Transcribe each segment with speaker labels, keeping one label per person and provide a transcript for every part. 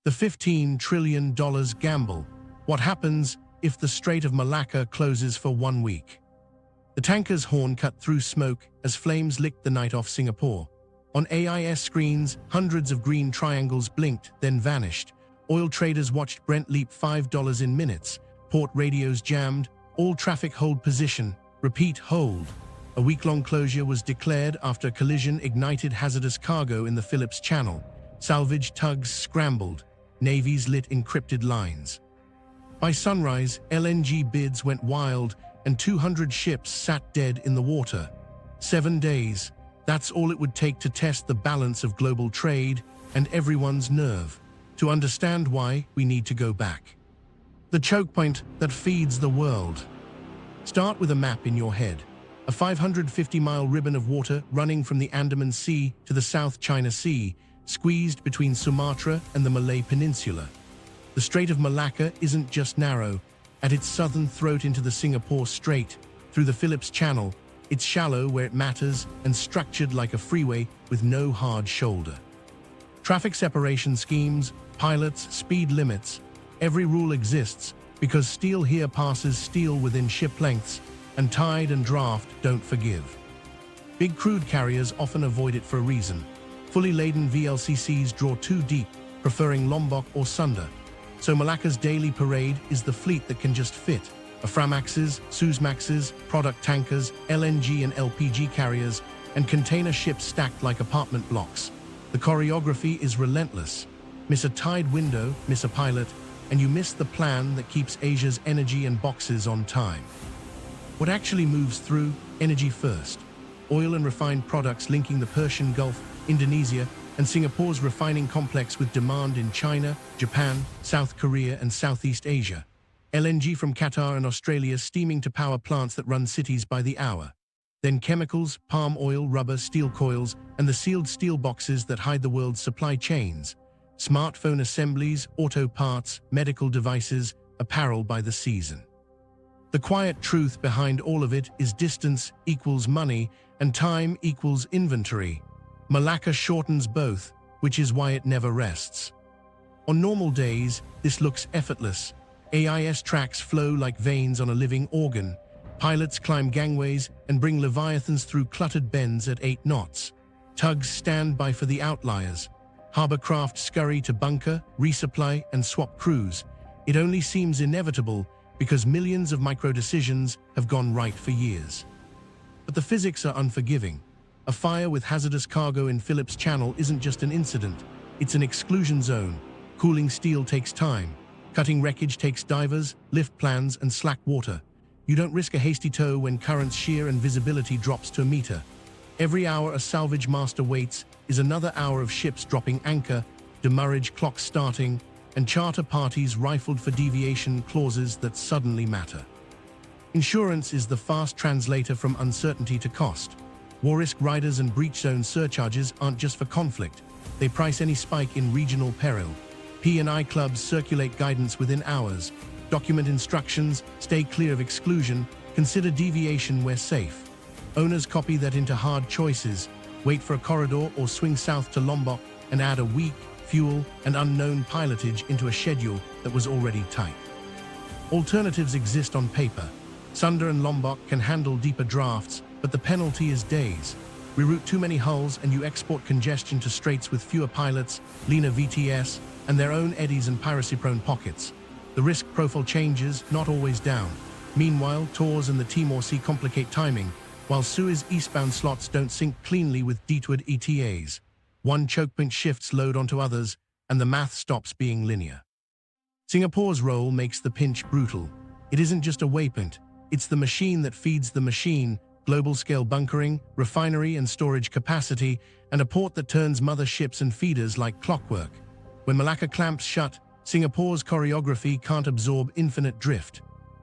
Speaker 1: The $15 trillion gamble. What happens if the Strait of Malacca closes for 1 week? The tanker's horn cut through smoke as flames licked the night off Singapore. On AIS screens, hundreds of green triangles blinked, then vanished. Oil traders watched Brent leap $5 in minutes. Port radios jammed. All traffic hold position. Repeat hold. A week-long closure was declared after a collision ignited hazardous cargo in the Phillips Channel. Salvage tugs scrambled. Navies lit encrypted lines. By sunrise, LNG bids went wild and 200 ships sat dead in the water. 7 days. That's all it would take to test the balance of global trade and everyone's nerve. To understand why, we need to go back. The chokepoint that feeds the world. Start with a map in your head. A 550-mile ribbon of water running from the Andaman Sea to the South China Sea, squeezed between Sumatra and the Malay Peninsula. The Strait of Malacca isn't just narrow. At its southern throat into the Singapore Strait, through the Phillips Channel, it's shallow where it matters and structured like a freeway with no hard shoulder. Traffic separation schemes, pilots, speed limits, every rule exists because steel here passes steel within ship lengths, and tide and draft don't forgive. Big crude carriers often avoid it for a reason. Fully laden VLCCs draw too deep, preferring Lombok or Sunda. So Malacca's daily parade is the fleet that can just fit. Aframaxes, Suezmaxes, product tankers, LNG and LPG carriers, and container ships stacked like apartment blocks. The choreography is relentless. Miss a tide window, miss a pilot, and you miss the plan that keeps Asia's energy and boxes on time. What actually moves through? Energy first. Oil and refined products linking the Persian Gulf, Indonesia, and Singapore's refining complex with demand in China, Japan, South Korea, and Southeast Asia. LNG from Qatar and Australia steaming to power plants that run cities by the hour. Then chemicals, palm oil, rubber, steel coils, and the sealed steel boxes that hide the world's supply chains. Smartphone assemblies, auto parts, medical devices, apparel by the season. The quiet truth behind all of it is distance equals money and time equals inventory. Malacca shortens both, which is why it never rests. On normal days, this looks effortless. AIS tracks flow like veins on a living organ. Pilots climb gangways and bring leviathans through cluttered bends at 8 knots. Tugs stand by for the outliers. Harbor craft scurry to bunker, resupply, and swap crews. It only seems inevitable because millions of micro-decisions have gone right for years. But the physics are unforgiving. A fire with hazardous cargo in Phillips Channel isn't just an incident, it's an exclusion zone. Cooling steel takes time. Cutting wreckage takes divers, lift plans, and slack water. You don't risk a hasty tow when currents shear and visibility drops to a meter. Every hour a salvage master waits is another hour of ships dropping anchor, demurrage clocks starting, and charter parties rifled for deviation clauses that suddenly matter. Insurance is the fast translator from uncertainty to cost. War risk riders and breach zone surcharges aren't just for conflict. They price any spike in regional peril. P&I clubs circulate guidance within hours. Document instructions, stay clear of exclusion, consider deviation where safe. Owners copy that into hard choices, wait for a corridor or swing south to Lombok and add a week, fuel, and unknown pilotage into a schedule that was already tight. Alternatives exist on paper. Sunda and Lombok can handle deeper drafts, but the penalty is days. Reroute too many hulls and you export congestion to straits with fewer pilots, leaner VTS, and their own eddies and piracy-prone pockets. The risk profile changes, not always down. Meanwhile, Tours and the Timor Sea complicate timing, while Suez eastbound slots don't sync cleanly with deetward ETAs. One chokepoint shifts load onto others, and the math stops being linear. Singapore's role makes the pinch brutal. It isn't just a waypoint, it's the machine that feeds the machine, global-scale bunkering, refinery and storage capacity, and a port that turns mother ships and feeders like clockwork. When Malacca clamps shut, Singapore's choreography can't absorb infinite drift.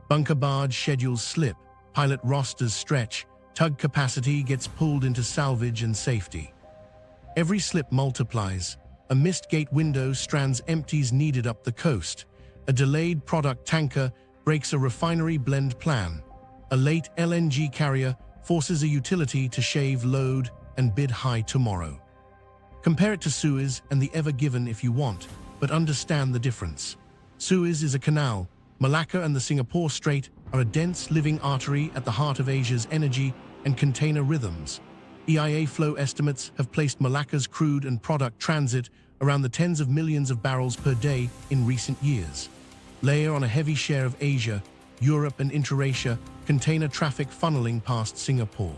Speaker 1: Bunker barge schedules slip, pilot rosters stretch, tug capacity gets pulled into salvage and safety. Every slip multiplies. A missed gate window strands empties needed up the coast. A delayed product tanker breaks a refinery blend plan. A late LNG carrier forces a utility to shave load and bid high tomorrow. Compare it to Suez and the Ever Given if you want. but understand the difference. Suez is a canal. Malacca and the Singapore Strait are a dense living artery at the heart of Asia's energy and container rhythms. EIA flow estimates have placed Malacca's crude and product transit around the tens of millions of barrels per day in recent years. Layer on a heavy share of Asia, Europe and intra-Asia container traffic funneling past Singapore.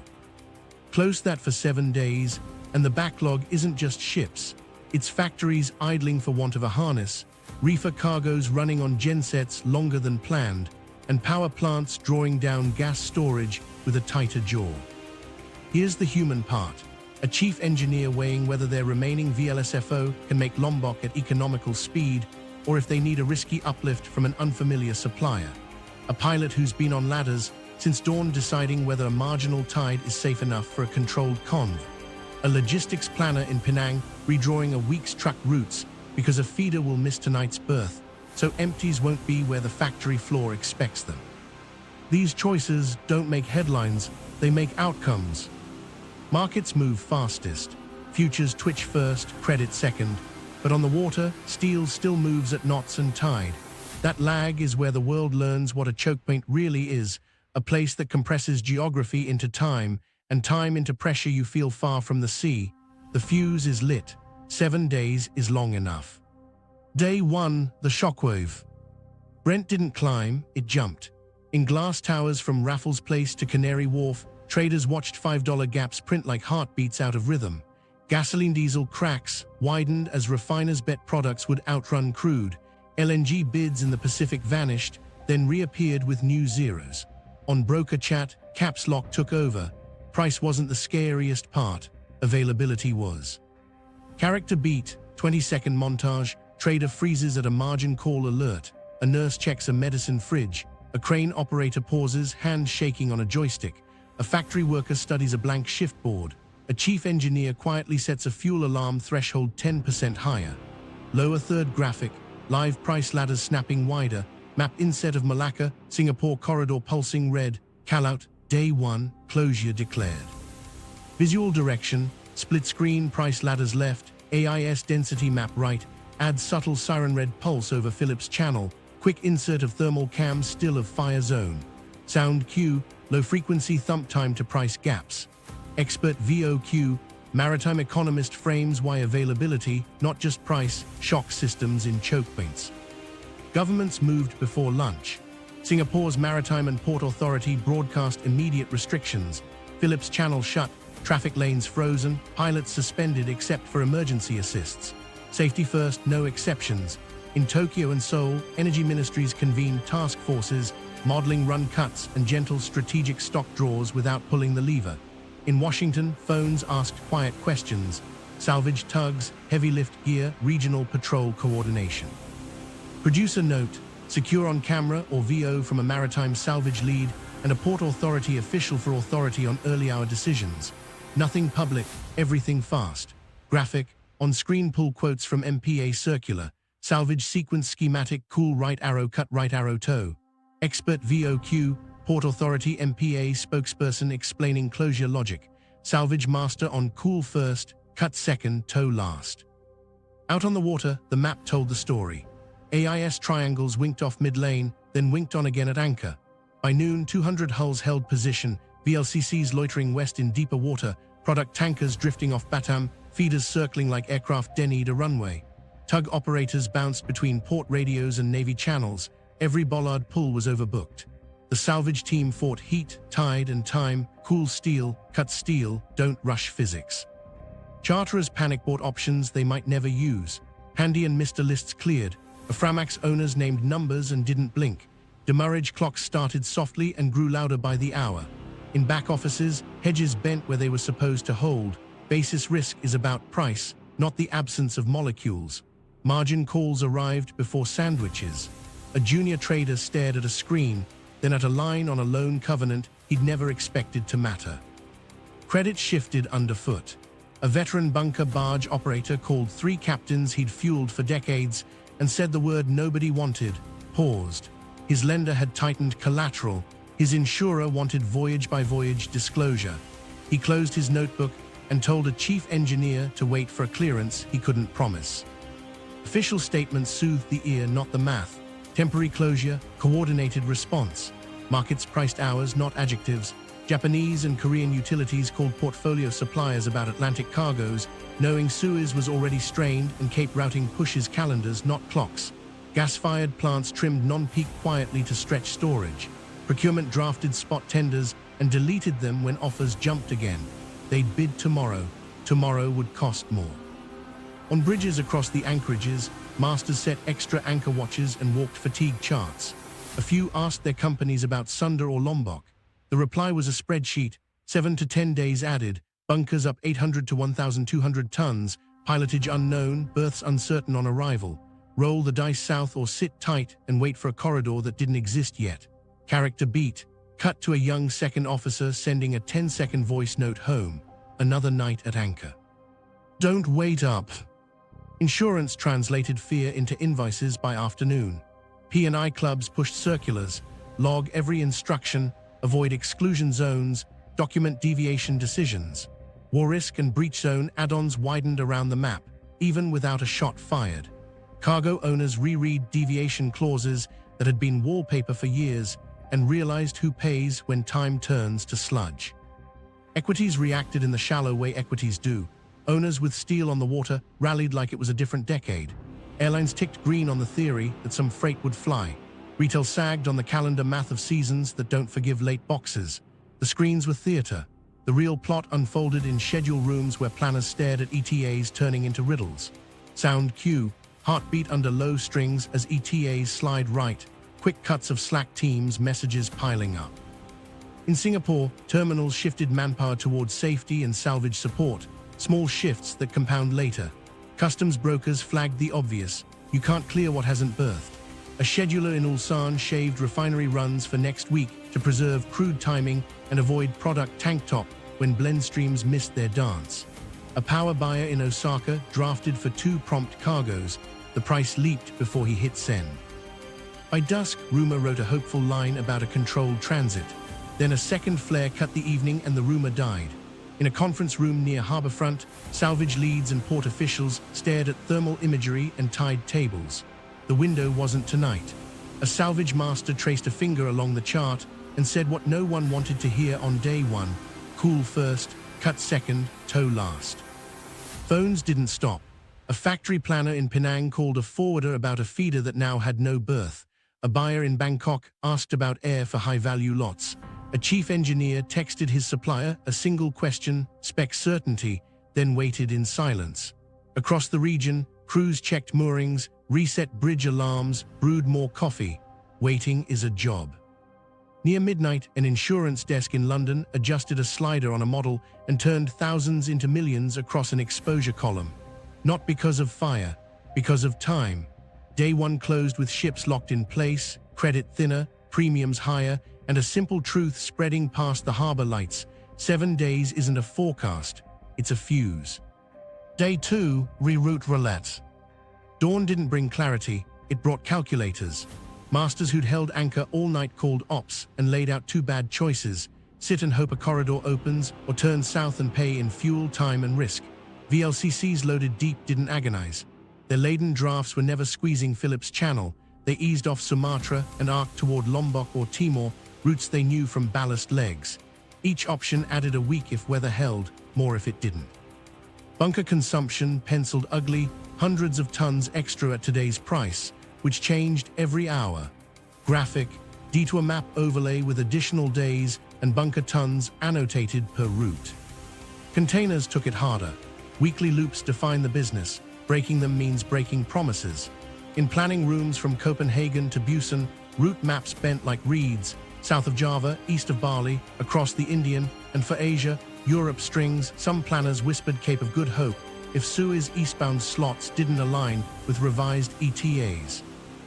Speaker 1: Close that for 7 days, and the backlog isn't just ships. It's factories idling for want of a harness, reefer cargoes running on gensets longer than planned, and power plants drawing down gas storage with a tighter jaw. Here's the human part. A chief engineer weighing whether their remaining VLSFO can make Lombok at economical speed, or if they need a risky uplift from an unfamiliar supplier. A pilot who's been on ladders since dawn deciding whether a marginal tide is safe enough for a controlled convoy. A logistics planner in Penang redrawing a week's truck routes because a feeder will miss tonight's berth, so empties won't be where the factory floor expects them. These choices don't make headlines, they make outcomes. Markets move fastest. Futures twitch first, credit second. But on the water, steel still moves at knots and tide. That lag is where the world learns what a chokepoint really is, a place that compresses geography into time, and time into pressure you feel far from the sea. The fuse is lit. 7 days is long enough. Day 1, the shockwave. Brent didn't climb, it jumped. In glass towers from Raffles Place to Canary Wharf, traders watched $5 gaps print like heartbeats out of rhythm. Gasoline diesel cracks widened as refiners bet products would outrun crude. LNG bids in the Pacific vanished, then reappeared with new zeros. On broker chat, caps lock took over. Price wasn't the scariest part, availability was. Character beat, 20-second montage, trader freezes at a margin call alert. A nurse checks a medicine fridge. A crane operator pauses, hand shaking on a joystick. A factory worker studies a blank shift board. A chief engineer quietly sets a fuel alarm threshold 10% higher. Lower third graphic, live price ladders snapping wider. Map inset of Malacca, Singapore corridor pulsing red. Callout, day 1, closure declared. Visual direction, split screen price ladders left. AIS density map right. Add subtle siren red pulse over Phillips channel. Quick insert of thermal cam still of fire zone. Sound cue, low frequency thump time to price gaps. Expert VOQ, maritime economist frames why availability, not just price, shocks systems in choke points. Governments moved before lunch. Singapore's Maritime and Port Authority broadcast immediate restrictions. Phillips Channel shut, traffic lanes frozen, pilots suspended except for emergency assists. Safety first, no exceptions. In Tokyo and Seoul, energy ministries convened task forces, modeling run cuts and gentle strategic stock draws without pulling the lever. In Washington, phones asked quiet questions. Salvage tugs, heavy lift gear, regional patrol coordination. Producer note, secure on camera or VO from a maritime salvage lead and a Port Authority official for authority on early hour decisions. Nothing public, everything fast. Graphic, on-screen pull quotes from MPA circular. Salvage sequence schematic, cool right arrow cut right arrow toe. Expert VOQ, Port Authority MPA spokesperson explaining closure logic. Salvage master on cool first, cut second, tow last. Out on the water, the map told the story. AIS triangles winked off mid-lane, then winked on again at anchor. By noon, 200 hulls held position, VLCCs loitering west in deeper water, product tankers drifting off Batam, feeders circling like aircraft denied a runway. Tug operators bounced between port radios and Navy channels. Every bollard pull was overbooked. The salvage team fought heat, tide and time, cool steel, cut steel, don't rush physics. Charterers panic bought options they might never use. Handy and Mr. Lists cleared. Aframax owners named numbers and didn't blink. Demurrage clocks started softly and grew louder by the hour. In back offices, hedges bent where they were supposed to hold. Basis risk is about price, not the absence of molecules. Margin calls arrived before sandwiches. A junior trader stared at a screen, then at a line on a loan covenant he'd never expected to matter. Credit shifted underfoot. A veteran bunker barge operator called 3 captains he'd fueled for decades and said the word nobody wanted, paused. His lender had tightened collateral. His insurer wanted voyage-by-voyage disclosure. He closed his notebook and told a chief engineer to wait for a clearance he couldn't promise. Official statements soothed the ear, not the math. Temporary closure, coordinated response. Markets priced hours, not adjectives. Japanese and Korean utilities called portfolio suppliers about Atlantic cargoes, knowing Suez was already strained, and Cape routing pushes calendars, not clocks. Gas-fired plants trimmed non-peak quietly to stretch storage. Procurement drafted spot tenders and deleted them when offers jumped again. They'd bid tomorrow. Tomorrow would cost more. On bridges across the anchorages, masters set extra anchor watches and walked fatigue charts. A few asked their companies about Sunda or Lombok. The reply was a spreadsheet, 7 to 10 days added, bunkers up 800 to 1,200 tons, pilotage unknown, berths uncertain on arrival. Roll the dice south or sit tight and wait for a corridor that didn't exist yet. Character beat. Cut to a young second officer sending a 10-second voice note home. Another night at anchor. Don't wait up. Insurance translated fear into invoices by afternoon. P&I clubs pushed circulars. Log every instruction. Avoid exclusion zones. Document deviation decisions. War risk and breach zone add-ons widened around the map, even without a shot fired. Cargo owners reread deviation clauses that had been wallpaper for years and realized who pays when time turns to sludge. Equities reacted in the shallow way equities do. Owners with steel on the water rallied like it was a different decade. Airlines ticked green on the theory that some freight would fly. Retail sagged on the calendar math of seasons that don't forgive late boxes. The screens were theater. The real plot unfolded in schedule rooms where planners stared at ETAs turning into riddles. Sound cue, heartbeat under low strings as ETAs slide right, quick cuts of Slack teams, messages piling up. In Singapore, terminals shifted manpower towards safety and salvage support, small shifts that compound later. Customs brokers flagged the obvious: you can't clear what hasn't birthed. A scheduler in Ulsan shaved refinery runs for next week to preserve crude timing and avoid product tank top when blend streams missed their dance. A power buyer in Osaka drafted for 2 prompt cargoes. The price leaped before he hit send. By dusk, rumor wrote a hopeful line about a controlled transit. Then a second flare cut the evening and the rumor died. In a conference room near harborfront, salvage leads and port officials stared at thermal imagery and tide tables. The window wasn't tonight. A salvage master traced a finger along the chart and said what no one wanted to hear on day one: cool first, cut second, tow last. Phones didn't stop. A factory planner in Penang called a forwarder about a feeder that now had no berth. A buyer in Bangkok asked about air for high-value lots. A chief engineer texted his supplier a single question, spec certainty, then waited in silence. Across the region, crews checked moorings, reset bridge alarms, brewed more coffee. Waiting is a job. Near midnight, an insurance desk in London adjusted a slider on a model and turned thousands into millions across an exposure column. Not because of fire, because of time. Day one closed with ships locked in place, credit thinner, premiums higher, and a simple truth spreading past the harbor lights: 7 days isn't a forecast, it's a fuse. Day 2, reroute roulette. Dawn didn't bring clarity, it brought calculators. Masters who'd held anchor all night called ops and laid out 2 bad choices: sit and hope a corridor opens, or turn south and pay in fuel, time and risk. VLCCs loaded deep didn't agonize. Their laden drafts were never squeezing Phillips Channel. They eased off Sumatra and arced toward Lombok or Timor, routes they knew from ballast legs. Each option added a week if weather held, more if it didn't. Bunker consumption penciled ugly, hundreds of tons extra at today's price, which changed every hour. Graphic, detour map overlay with additional days and bunker tons annotated per route. Containers took it harder. Weekly loops define the business. Breaking them means breaking promises. In planning rooms from Copenhagen to Busan, route maps bent like reeds: south of Java, east of Bali, across the Indian, and for Asia, Europe strings. Some planners whispered Cape of Good Hope if Suez eastbound slots didn't align with revised ETAs.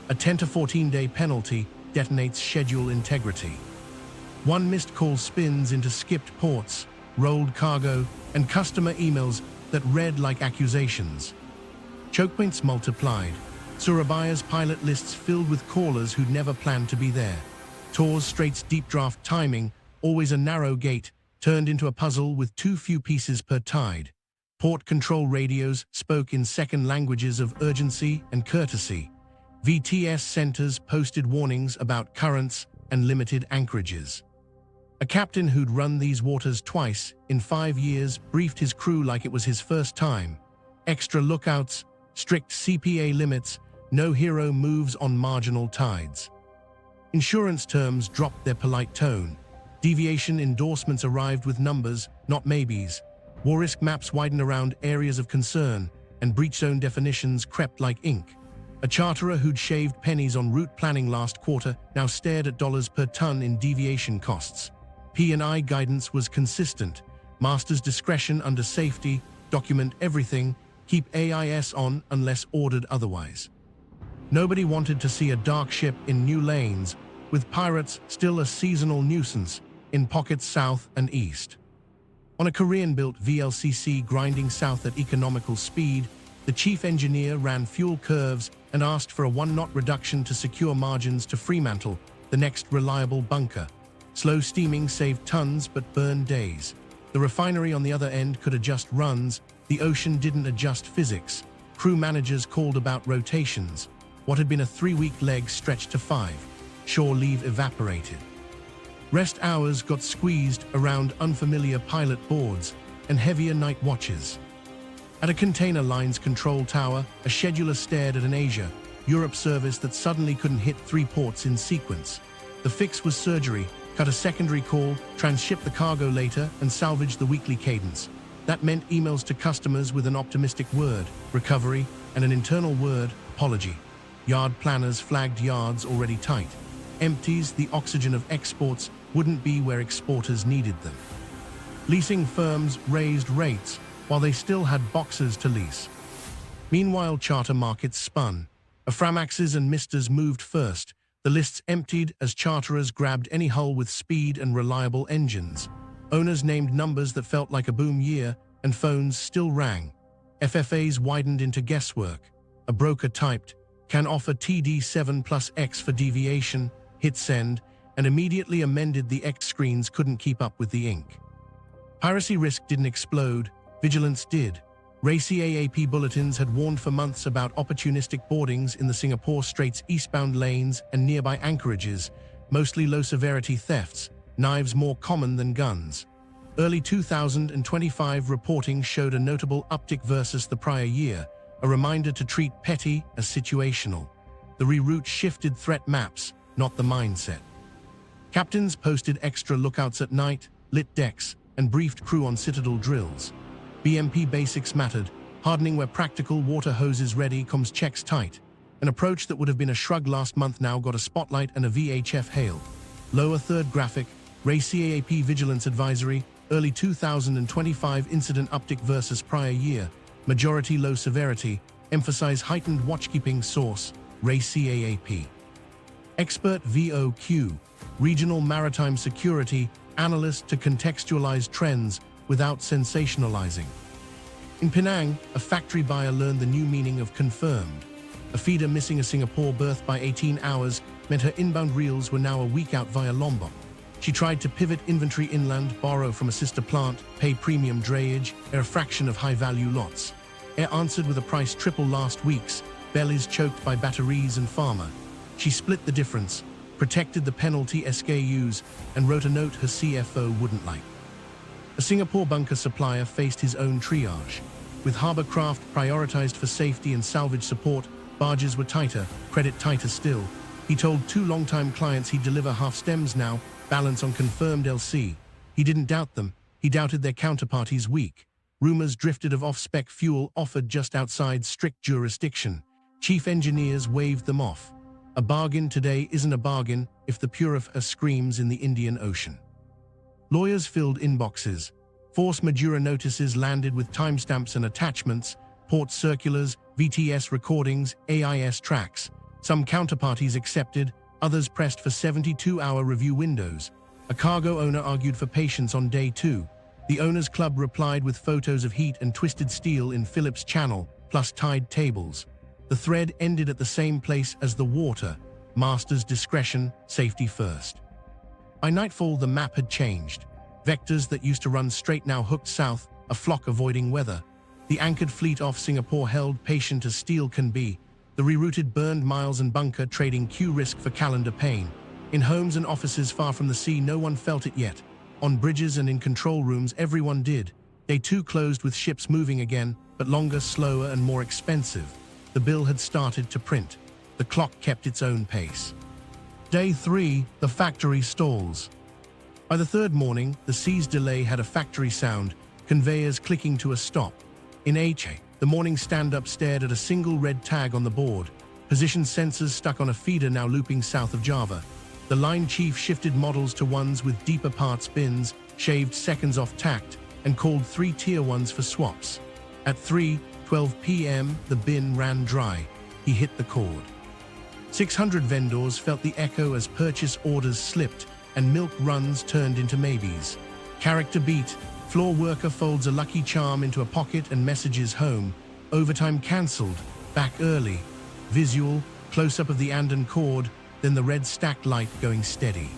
Speaker 1: A 10 to 14-day penalty detonates schedule integrity. One missed call spins into skipped ports, rolled cargo, and customer emails that read like accusations. Chokepoints multiplied. Surabaya's pilot lists filled with callers who'd never planned to be there. Tor's Strait's deep draft timing, always a narrow gate, turned into a puzzle with too few pieces per tide. Port control radios spoke in second languages of urgency and courtesy. VTS centers posted warnings about currents and limited anchorages. A captain who'd run these waters twice in 5 years briefed his crew like it was his first time. Extra lookouts, strict CPA limits, no hero moves on marginal tides. Insurance terms dropped their polite tone. Deviation endorsements arrived with numbers, not maybes. War risk maps widened around areas of concern, and breach zone definitions crept like ink. A charterer who'd shaved pennies on route planning last quarter now stared at dollars per ton in deviation costs. P&I guidance was consistent. Master's discretion under safety, document everything, keep AIS on unless ordered otherwise. Nobody wanted to see a dark ship in new lanes, with pirates still a seasonal nuisance in pockets south and east. On a Korean-built VLCC grinding south at economical speed, the chief engineer ran fuel curves and asked for a 1-knot reduction to secure margins to Fremantle, the next reliable bunker. Slow steaming saved tons but burned days. The refinery on the other end could adjust runs. The ocean didn't adjust physics. Crew managers called about rotations. What had been a 3-week leg stretched to 5. Shore leave evaporated. Rest hours got squeezed around unfamiliar pilot boards and heavier night watches. At a container line's control tower, a scheduler stared at an Asia-Europe service that suddenly couldn't hit 3 ports in sequence. The fix was surgery: cut a secondary call, transship the cargo later, and salvage the weekly cadence. That meant emails to customers with an optimistic word, recovery, and an internal word, apology. Yard planners flagged yards already tight. Empties, the oxygen of exports, wouldn't be where exporters needed them. Leasing firms raised rates while they still had boxes to lease. Meanwhile, charter markets spun. Aframaxes and Misters moved first. The lists emptied as charterers grabbed any hull with speed and reliable engines. Owners named numbers that felt like a boom year, and phones still rang. FFAs widened into guesswork. A broker typed, "Can offer TD7 plus X for deviation," hit send, and immediately amended the X screens couldn't keep up with the ink. Piracy risk didn't explode, vigilance did. Racy AAP bulletins had warned for months about opportunistic boardings in the Singapore Strait's eastbound lanes and nearby anchorages, mostly low-severity thefts, knives more common than guns. Early 2025 reporting showed a notable uptick versus the prior year, a reminder to treat petty as situational. The reroute shifted threat maps, not the mindset. Captains posted extra lookouts at night, lit decks, and briefed crew on citadel drills. BMP basics mattered: hardening where practical, water hoses ready, comms checks tight. An approach that would have been a shrug last month now got a spotlight and a VHF hailed. Lower third graphic, Racy AAP Vigilance Advisory, early 2025 incident uptick versus prior year, majority low severity, emphasize heightened watchkeeping. Source, Racy AAP. Expert VOQ, Regional Maritime Security, analyst to contextualize trends without sensationalizing. In Penang, a factory buyer learned the new meaning of confirmed. A feeder missing a Singapore berth by 18 hours meant her inbound reels were now a week out via Lombok. She tried to pivot inventory inland, borrow from a sister plant, pay premium drayage, a fraction of high-value lots. Air answered with a price triple last week's, bellies choked by batteries and farmer. She split the difference, protected the penalty SKUs, and wrote a note her CFO wouldn't like. A Singapore bunker supplier faced his own triage. With harbor craft prioritized for safety and salvage support, barges were tighter, credit tighter still. He told 2 longtime clients he'd deliver half stems now, balance on confirmed LC. He didn't doubt them, he doubted their counterparties weak. Rumors drifted of off-spec fuel offered just outside strict jurisdiction. Chief engineers waved them off. A bargain today isn't a bargain if the purifier screams in the Indian Ocean. Lawyers filled inboxes. Force majeure notices landed with timestamps and attachments, port circulars, VTS recordings, AIS tracks. Some counterparties accepted, others pressed for 72-hour review windows. A cargo owner argued for patience on day 2. The owners' club replied with photos of heat and twisted steel in Phillips Channel, plus tide tables. The thread ended at the same place as the water: master's discretion, safety first. By nightfall, the map had changed. Vectors that used to run straight now hooked south, a flock avoiding weather. The anchored fleet off Singapore held patient as steel can be. The rerouted burned miles and bunker trading Q-risk for calendar pain. In homes and offices far from the sea, no one felt it yet. On bridges and in control rooms, everyone did. Day 2 closed with ships moving again, but longer, slower, and more expensive. The bill had started to print. The clock kept its own pace. Day 3, the factory stalls. By the third morning, the sea's delay had a factory sound, conveyors clicking to a stop. In HA, the morning stand-up stared at a single red tag on the board. Position sensors stuck on a feeder now looping south of Java. The line chief shifted models to ones with deeper parts bins, shaved seconds off tact, and called 3 tier 1s for swaps. At 3:12 p.m., the bin ran dry. He hit the cord. 600 vendors felt the echo as purchase orders slipped and milk runs turned into maybes. Character beat. Floor worker folds a Lucky Charm into a pocket and messages home. Overtime cancelled. Back early. Visual. Close-up of the Anden cord, then the red stacked light going steady.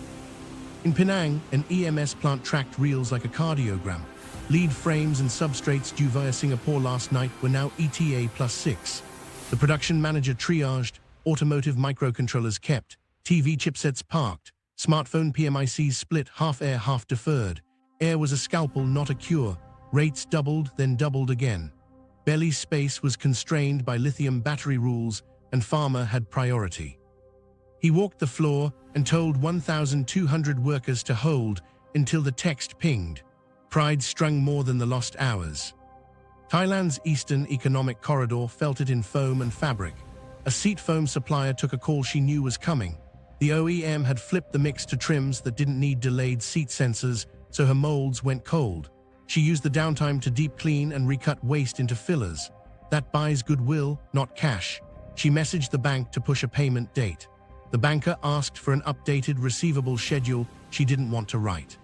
Speaker 1: In Penang, an EMS plant tracked reels like a cardiogram. Lead frames and substrates due via Singapore last night were now ETA +6. The production manager triaged, automotive microcontrollers kept, TV chipsets parked, smartphone PMICs split half air, half deferred. Air was a scalpel, not a cure. Rates doubled, then doubled again. Belly space was constrained by lithium battery rules, and pharma had priority. He walked the floor and told 1,200 workers to hold until the text pinged. Pride strung more than the lost hours. Thailand's Eastern Economic Corridor felt it in foam and fabric. A seat foam supplier took a call she knew was coming. The OEM had flipped the mix to trims that didn't need delayed seat sensors, so her molds went cold. She used the downtime to deep clean and recut waste into fillers. That buys goodwill, not cash. She messaged the bank to push a payment date. The banker asked for an updated receivable schedule she didn't want to write.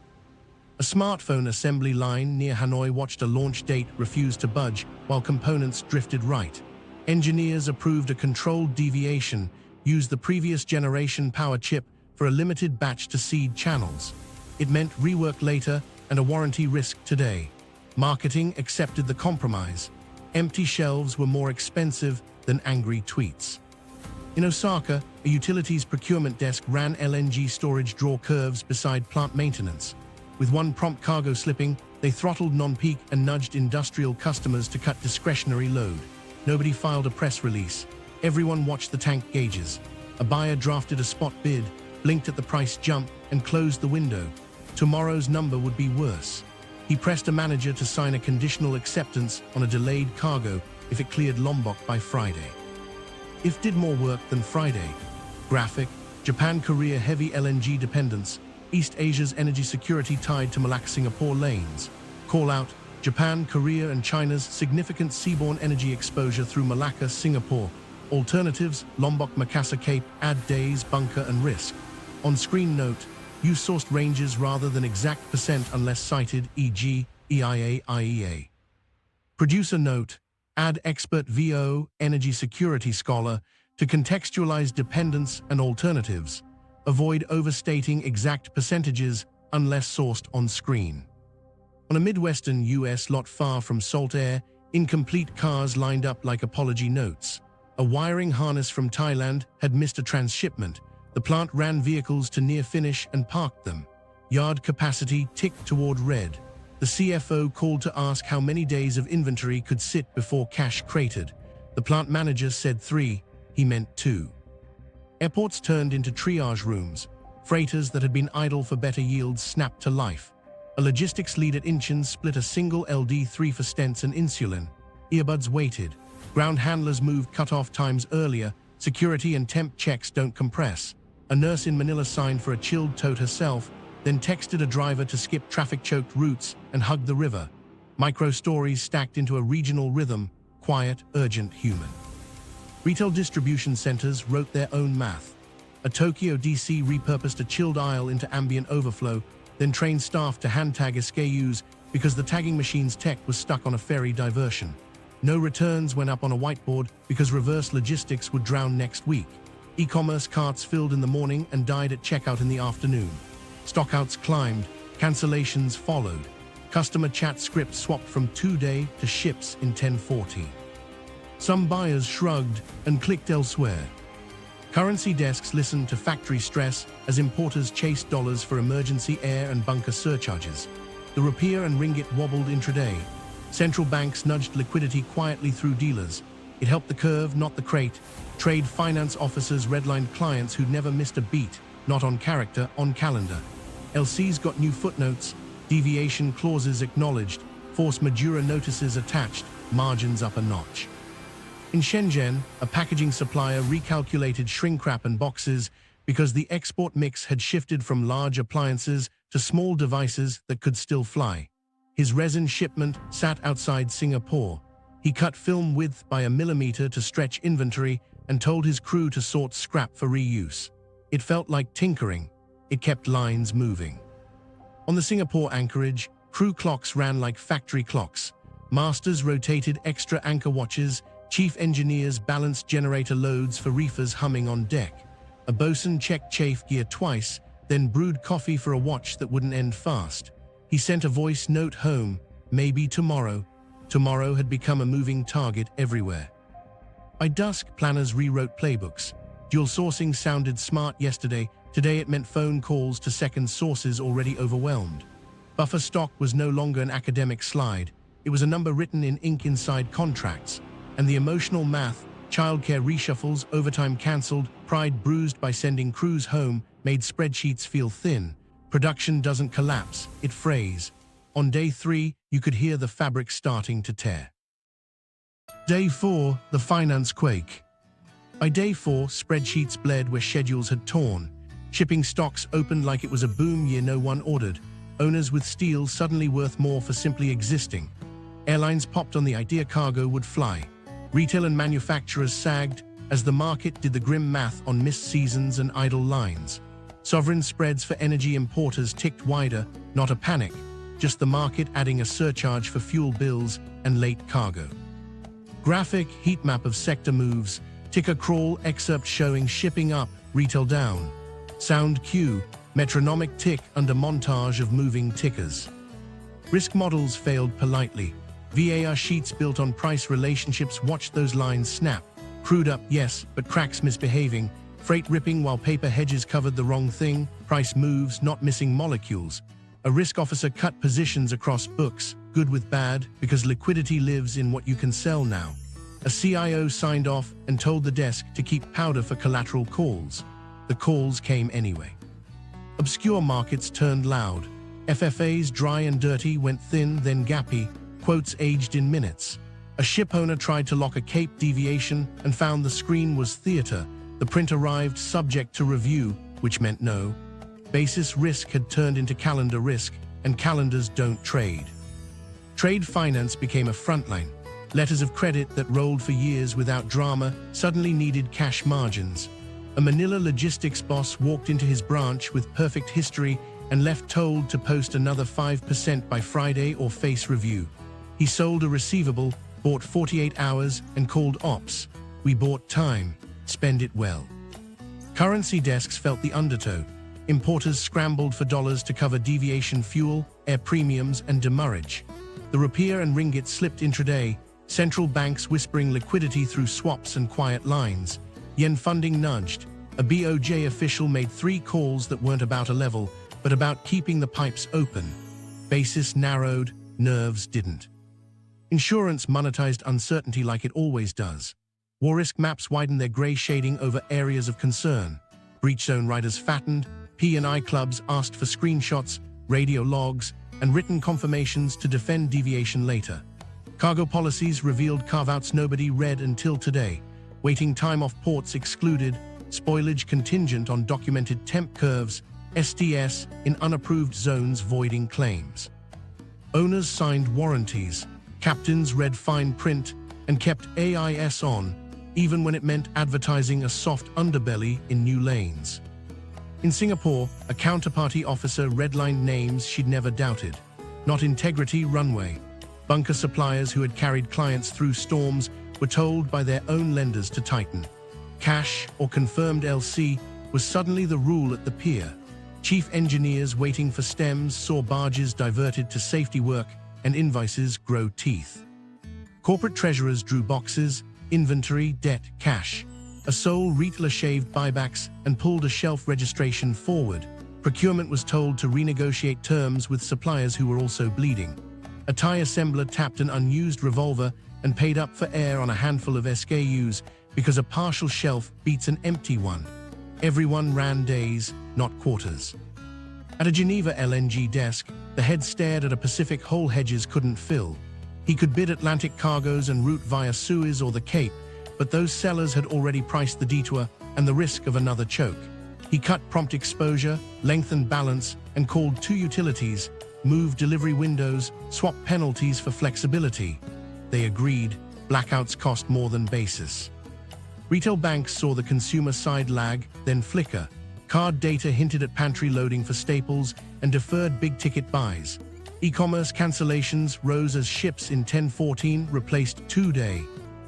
Speaker 1: A smartphone assembly line near Hanoi watched a launch date refuse to budge while components drifted right. Engineers approved a controlled deviation, used the previous generation power chip for a limited batch to seed channels. It meant rework later and a warranty risk today. Marketing accepted the compromise. Empty shelves were more expensive than angry tweets. In Osaka, a utilities procurement desk ran LNG storage draw curves beside plant maintenance. With one prompt cargo slipping, they throttled non-peak and nudged industrial customers to cut discretionary load. Nobody filed a press release. Everyone watched the tank gauges. A buyer drafted a spot bid, blinked at the price jump, and closed the window. Tomorrow's number would be worse. He pressed a manager to sign a conditional acceptance on a delayed cargo if it cleared Lombok by Friday. If did more work than Friday. Graphic, Japan-Korea heavy LNG dependence, East Asia's energy security tied to Malacca-Singapore lanes. Call out, Japan, Korea, and China's significant seaborne energy exposure through Malacca, Singapore. Alternatives, Lombok, Makassar Cape, add days, bunker, and risk. On-screen note, use sourced ranges rather than exact percent unless cited, e.g., EIA, IEA. Producer note, add expert VO, energy security scholar, to contextualize dependence and alternatives. Avoid overstating exact percentages unless sourced on screen. On a Midwestern U.S. lot far from salt air, incomplete cars lined up like apology notes. A wiring harness from Thailand had missed a transshipment. The plant ran vehicles to near finish and parked them. Yard capacity ticked toward red. The CFO called to ask how many days of inventory could sit before cash cratered. The plant manager said 3, he meant 2. Airports turned into triage rooms. Freighters that had been idle for better yields snapped to life. A logistics lead at Incheon split a single LD3 for stents and insulin. Earbuds waited. Ground handlers moved cutoff times earlier. Security and temp checks don't compress. A nurse in Manila signed for a chilled tote herself, then texted a driver to skip traffic-choked routes and hug the river. Micro-stories stacked into a regional rhythm, quiet, urgent, human. Retail distribution centers wrote their own math. A Tokyo DC repurposed a chilled aisle into ambient overflow, then trained staff to hand-tag SKUs because the tagging machine's tech was stuck on a ferry diversion. No returns went up on a whiteboard because reverse logistics would drown next week. E-commerce carts filled in the morning and died at checkout in the afternoon. Stockouts climbed, cancellations followed. Customer chat script swapped from 2-day to ships in 1040. Some buyers shrugged and clicked elsewhere. Currency desks listened to factory stress as importers chased dollars for emergency air and bunker surcharges. The rupiah and ringgit wobbled intraday. Central banks nudged liquidity quietly through dealers. It helped the curve, not the crate. Trade finance officers redlined clients who'd never missed a beat, not on character, on calendar. LCs got new footnotes, deviation clauses acknowledged, force majeure notices attached, margins up a notch. In Shenzhen, a packaging supplier recalculated shrink wrap and boxes because the export mix had shifted from large appliances to small devices that could still fly. His resin shipment sat outside Singapore. He cut film width by 1 millimeter to stretch inventory and told his crew to sort scrap for reuse. It felt like tinkering. It kept lines moving. On the Singapore anchorage, crew clocks ran like factory clocks. Masters rotated extra anchor watches. Chief engineers balanced generator loads for reefers humming on deck. A bosun checked chafe gear twice, then brewed coffee for a watch that wouldn't end fast. He sent a voice note home, maybe tomorrow. Tomorrow had become a moving target everywhere. By dusk, planners rewrote playbooks. Dual sourcing sounded smart yesterday. Today it meant phone calls to second sources already overwhelmed. Buffer stock was no longer an academic slide. It was a number written in ink inside contracts. And the emotional math, childcare reshuffles, overtime cancelled, pride bruised by sending crews home, made spreadsheets feel thin. Production doesn't collapse, it frays. On day 3, you could hear the fabric starting to tear. Day 4, the finance quake. By day 4, spreadsheets bled where schedules had torn. Shipping stocks opened like it was a boom year no one ordered. Owners with steel suddenly worth more for simply existing. Airlines popped on the idea cargo would fly. Retail and manufacturers sagged as the market did the grim math on missed seasons and idle lines. Sovereign spreads for energy importers ticked wider, not a panic, just the market adding a surcharge for fuel bills and late cargo. Graphic heat map of sector moves, ticker crawl excerpt showing shipping up, retail down. Sound cue, metronomic tick under montage of moving tickers. Risk models failed politely. VAR sheets built on price relationships watched those lines snap. Crude up, yes, but cracks misbehaving. Freight ripping while paper hedges covered the wrong thing. Price moves, not missing molecules. A risk officer cut positions across books, good with bad, because liquidity lives in what you can sell now. A CIO signed off and told the desk to keep powder for collateral calls. The calls came anyway. Obscure markets turned loud. FFAs dry and dirty went thin, then gappy. Quotes aged in minutes. A ship owner tried to lock a Cape deviation and found the screen was theater. The print arrived subject to review, which meant no. Basis risk had turned into calendar risk, and calendars don't trade. Trade finance became a frontline. Letters of credit that rolled for years without drama suddenly needed cash margins. A Manila logistics boss walked into his branch with perfect history and left told to post another 5% by Friday or face review. He sold a receivable, bought 48 hours, and called ops. We bought time. Spend it well. Currency desks felt the undertow. Importers scrambled for dollars to cover deviation fuel, air premiums, and demurrage. The rupiah and ringgit slipped intraday, central banks whispering liquidity through swaps and quiet lines. Yen funding nudged. A BOJ official made 3 calls that weren't about a level, but about keeping the pipes open. Basis narrowed, nerves didn't. Insurance monetized uncertainty like it always does. War risk maps widened their gray shading over areas of concern. Breach zone riders fattened, P&I clubs asked for screenshots, radio logs, and written confirmations to defend deviation later. Cargo policies revealed carve-outs nobody read until today. Waiting time off ports excluded, spoilage contingent on documented temp curves, STS in unapproved zones voiding claims. Owners signed warranties. Captains read fine print and kept AIS on, even when it meant advertising a soft underbelly in new lanes. In Singapore, a counterparty officer redlined names she'd never doubted. Not integrity runway. Bunker suppliers who had carried clients through storms were told by their own lenders to tighten. Cash or confirmed LC was suddenly the rule at the pier. Chief engineers waiting for stems saw barges diverted to safety work and invoices grow teeth. Corporate treasurers drew boxes, inventory, debt, cash. A sole retailer shaved buybacks and pulled a shelf registration forward. Procurement was told to renegotiate terms with suppliers who were also bleeding. A tie assembler tapped an unused revolver and paid up for air on a handful of SKUs because a partial shelf beats an empty one. Everyone ran days, not quarters. At a Geneva LNG desk, the head stared at a Pacific hole hedges couldn't fill. He could bid Atlantic cargoes and route via Suez or the Cape, but those sellers had already priced the detour and the risk of another choke. He cut prompt exposure, lengthened balance, and called 2 utilities, moved delivery windows, swapped penalties for flexibility. They agreed. Blackouts cost more than basis. Retail banks saw the consumer side lag, then flicker. Card data hinted at pantry loading for staples and deferred big-ticket buys. E-commerce cancellations rose as ships in 1014 replaced 2-day.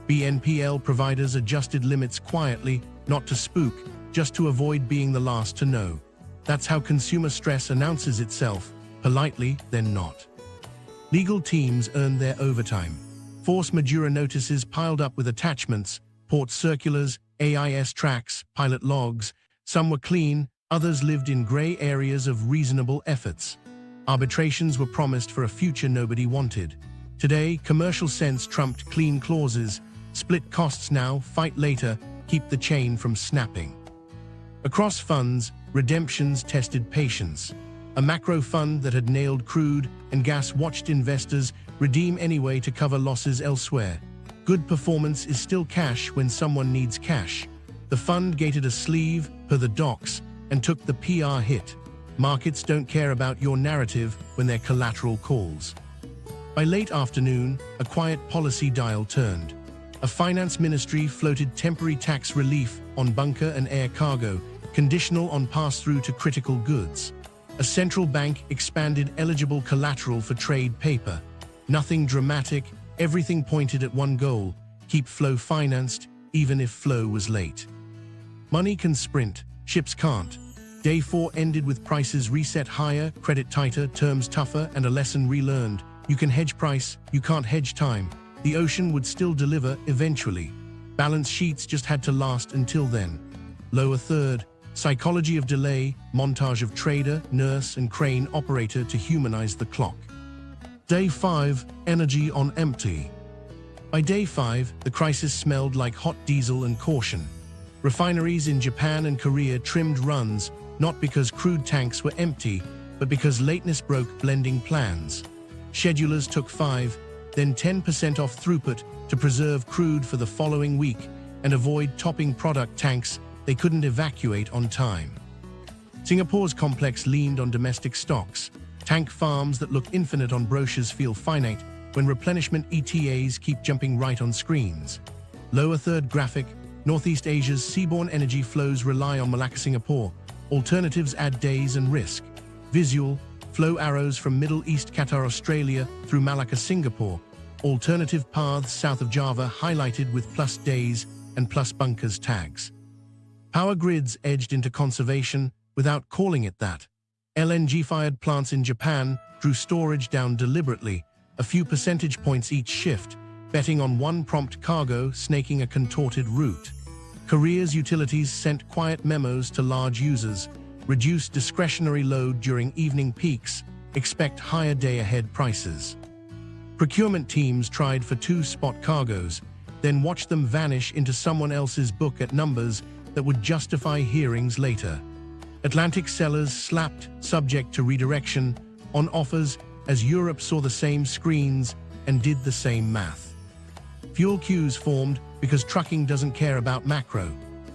Speaker 1: BNPL providers adjusted limits quietly, not to spook, just to avoid being the last to know. That's how consumer stress announces itself, politely, then not. Legal teams earned their overtime. Force majeure notices piled up with attachments, port circulars, AIS tracks, pilot logs. Some were clean, others lived in gray areas of reasonable efforts. Arbitrations were promised for a future nobody wanted. Today, commercial sense trumped clean clauses. Split costs now, fight later, keep the chain from snapping. Across funds, redemptions tested patience. A macro fund that had nailed crude and gas watched investors redeem anyway to cover losses elsewhere. Good performance is still cash when someone needs cash. The fund gated a sleeve, per the docs, and took the PR hit. Markets don't care about your narrative when they're collateral calls. By late afternoon, a quiet policy dial turned. A finance ministry floated temporary tax relief on bunker and air cargo, conditional on pass-through to critical goods. A central bank expanded eligible collateral for trade paper. Nothing dramatic, everything pointed at one goal: keep flow financed, even if flow was late. Money can sprint, ships can't. Day 4 ended with prices reset higher, credit tighter, terms tougher, and a lesson relearned. You can hedge price, you can't hedge time. The ocean would still deliver eventually. Balance sheets just had to last until then. Lower third, psychology of delay, montage of trader, nurse, and crane operator to humanize the clock. Day 5, energy on empty. By day 5, the crisis smelled like hot diesel and caution. Refineries in Japan and Korea trimmed runs, not because crude tanks were empty, but because lateness broke blending plans. Schedulers took 5, then 10% off throughput to preserve crude for the following week and avoid topping product tanks they couldn't evacuate on time. Singapore's complex leaned on domestic stocks. Tank farms that look infinite on brochures feel finite when replenishment ETAs keep jumping right on screens. Lower third graphic, Northeast Asia's seaborne energy flows rely on Malacca, Singapore. Alternatives add days and risk. Visual, flow arrows from Middle East, Qatar, Australia through Malacca, Singapore. Alternative paths south of Java highlighted with plus days and plus bunkers tags. Power grids edged into conservation without calling it that. LNG-fired plants in Japan drew storage down deliberately, a few percentage points each shift, betting on one prompt cargo snaking a contorted route. Korea's utilities sent quiet memos to large users: reduce discretionary load during evening peaks, expect higher day-ahead prices. Procurement teams tried for 2 spot cargoes, then watched them vanish into someone else's book at numbers that would justify hearings later. Atlantic sellers slapped, subject to redirection, on offers as Europe saw the same screens and did the same math. Fuel queues formed because trucking doesn't care about macro.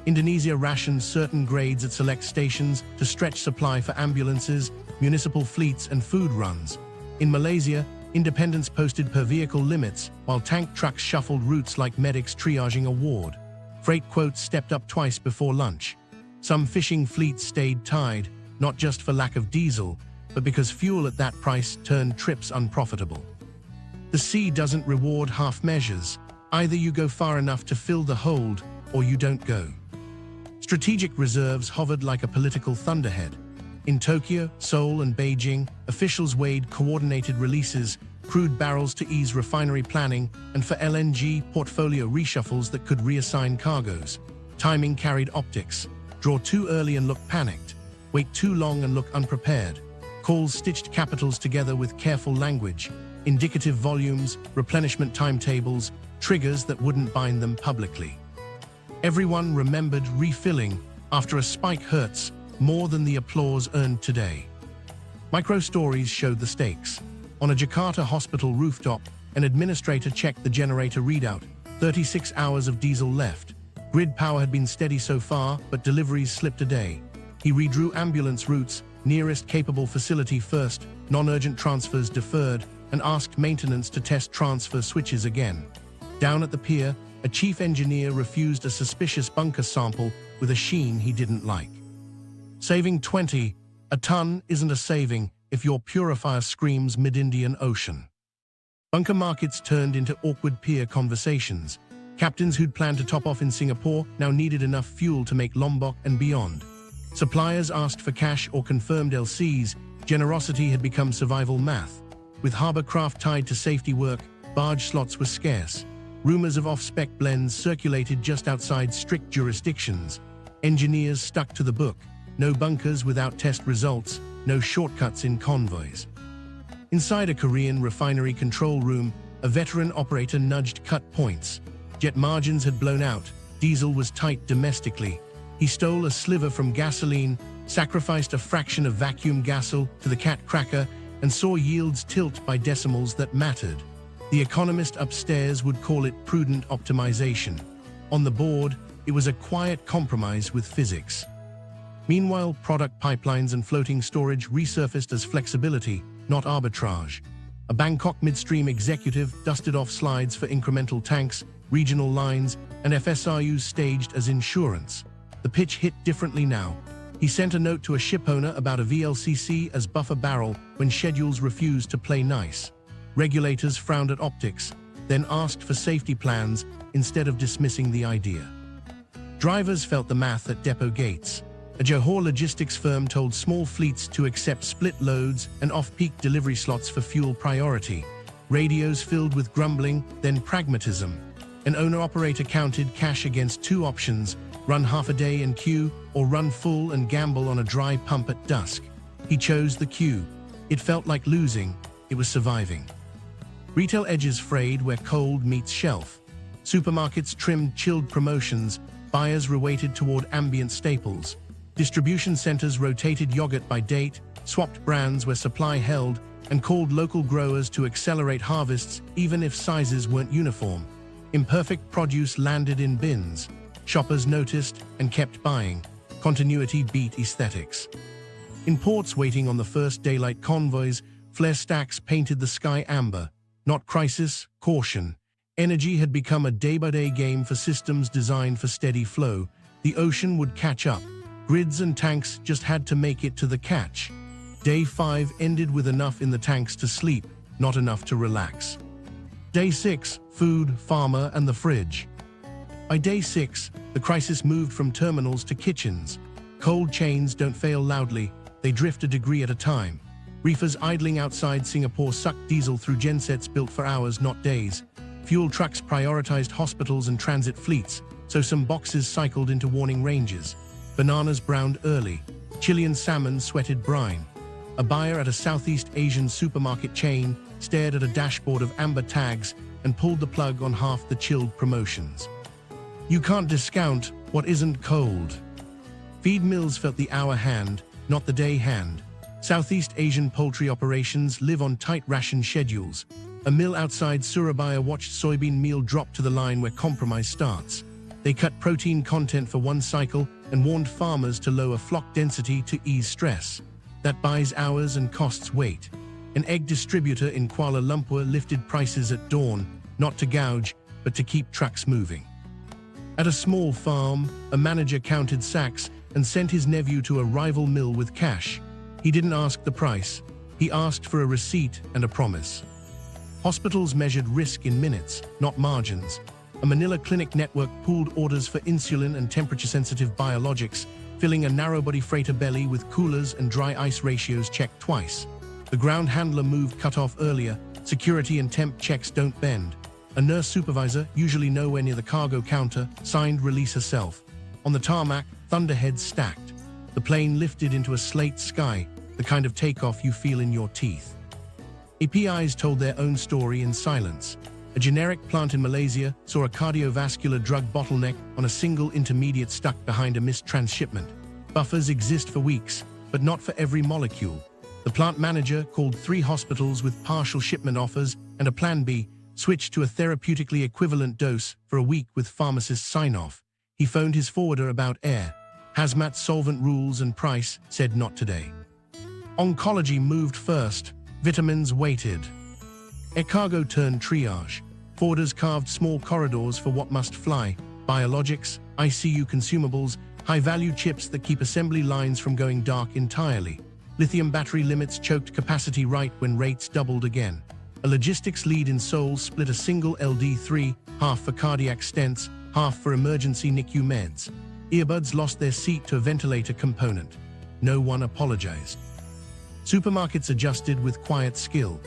Speaker 1: Indonesia rationed certain grades at select stations to stretch supply for ambulances, municipal fleets, and food runs. In Malaysia, independents posted per-vehicle limits, while tank trucks shuffled routes like medics triaging a ward. Freight quotes stepped up twice before lunch. Some fishing fleets stayed tied, not just for lack of diesel, but because fuel at that price turned trips unprofitable. The sea doesn't reward half measures. Either you go far enough to fill the hold, or you don't go. Strategic reserves hovered like a political thunderhead. In Tokyo, Seoul, and Beijing, officials weighed coordinated releases, crude barrels to ease refinery planning, and for LNG, portfolio reshuffles that could reassign cargoes. Timing carried optics. Draw too early and look panicked. Wait too long and look unprepared. Calls stitched capitals together with careful language. Indicative volumes, replenishment timetables, triggers that wouldn't bind them publicly. Everyone remembered refilling after a spike hurts more than the applause earned today. Micro-stories showed the stakes. On a Jakarta hospital rooftop, an administrator checked the generator readout. 36 hours of diesel left. Grid power had been steady so far, but deliveries slipped a day. He redrew ambulance routes, nearest capable facility first, non-urgent transfers deferred, and asked maintenance to test transfer switches again. Down at the pier, a chief engineer refused a suspicious bunker sample with a sheen he didn't like. Saving 20 a ton isn't a saving if your purifier screams mid-Indian Ocean. Bunker markets turned into awkward pier conversations. Captains who'd planned to top off in Singapore now needed enough fuel to make Lombok and beyond. Suppliers asked for cash or confirmed LCs. Generosity had become survival math. With harbor craft tied to safety work, barge slots were scarce. Rumors of off-spec blends circulated just outside strict jurisdictions. Engineers stuck to the book. No bunkers without test results, no shortcuts in convoys. Inside a Korean refinery control room, a veteran operator nudged cut points. Jet margins had blown out, diesel was tight domestically. He stole a sliver from gasoline, sacrificed a fraction of vacuum gasoil to the cat cracker, and saw yields tilt by decimals that mattered. The economist upstairs would call it prudent optimization. On the board, it was a quiet compromise with physics. Meanwhile, product pipelines and floating storage resurfaced as flexibility, not arbitrage. A Bangkok midstream executive dusted off slides for incremental tanks, regional lines, and FSRUs staged as insurance. The pitch hit differently now. He sent a note to a shipowner about a VLCC as buffer barrel when schedules refused to play nice. Regulators frowned at optics, then asked for safety plans instead of dismissing the idea. Drivers felt the math at depot gates. A Johor logistics firm told small fleets to accept split loads and off-peak delivery slots for fuel priority. Radios filled with grumbling, then pragmatism. An owner-operator counted cash against two options: run half a day in queue or run full and gamble on a dry pump at dusk. He chose the queue. It felt like losing. It was surviving. Retail edges frayed where cold meets shelf. Supermarkets trimmed chilled promotions. Buyers reweighted toward ambient staples. Distribution centers rotated yogurt by date, swapped brands where supply held, and called local growers to accelerate harvests even if sizes weren't uniform. Imperfect produce landed in bins. Shoppers noticed and kept buying. Continuity beat aesthetics. In ports waiting on the first daylight convoys, flare stacks painted the sky amber. Not crisis, caution. Energy had become a day-by-day game for systems designed for steady flow. The ocean would catch up. Grids and tanks just had to make it to the catch. Day 5 ended with enough in the tanks to sleep, not enough to relax. Day 6, food, farmer, and the fridge. By day 6, the crisis moved from terminals to kitchens. Cold chains don't fail loudly, they drift a degree at a time. Reefers idling outside Singapore sucked diesel through gensets built for hours, not days. Fuel trucks prioritized hospitals and transit fleets, so some boxes cycled into warning ranges. Bananas browned early. Chilean salmon sweated brine. A buyer at a Southeast Asian supermarket chain stared at a dashboard of amber tags and pulled the plug on half the chilled promotions. You can't discount what isn't cold. Feed mills felt the hour hand, not the day hand. Southeast Asian poultry operations live on tight ration schedules. A mill outside Surabaya watched soybean meal drop to the line where compromise starts. They cut protein content for one cycle and warned farmers to lower flock density to ease stress. That buys hours and costs weight. An egg distributor in Kuala Lumpur lifted prices at dawn, not to gouge, but to keep trucks moving. At a small farm, a manager counted sacks and sent his nephew to a rival mill with cash. He didn't ask the price. He asked for a receipt and a promise. Hospitals measured risk in minutes, not margins. A Manila clinic network pooled orders for insulin and temperature-sensitive biologics, filling a narrow-body freighter belly with coolers and dry ice ratios checked twice. The ground handler moved cut off earlier. Security and temp checks don't bend. A nurse supervisor, usually nowhere near the cargo counter, signed release herself. On the tarmac, thunderheads stacked. The plane lifted into a slate sky, the kind of takeoff you feel in your teeth. APIs told their own story in silence. A generic plant in Malaysia saw a cardiovascular drug bottleneck on a single intermediate stuck behind a missed transshipment. Buffers exist for weeks, but not for every molecule. The plant manager called 3 hospitals with partial shipment offers and a plan B, switched to a therapeutically equivalent dose for a week with pharmacist sign-off. He phoned his forwarder about air. Hazmat solvent rules and price said not today. Oncology moved first. Vitamins waited. Air cargo turned triage. Forwarders carved small corridors for what must fly. Biologics, ICU consumables, high-value chips that keep assembly lines from going dark entirely. Lithium battery limits choked capacity right when rates doubled again. A logistics lead in Seoul split a single LD3, half for cardiac stents, half for emergency NICU meds. Earbuds lost their seat to a ventilator component. No one apologized. Supermarkets adjusted with quiet skill.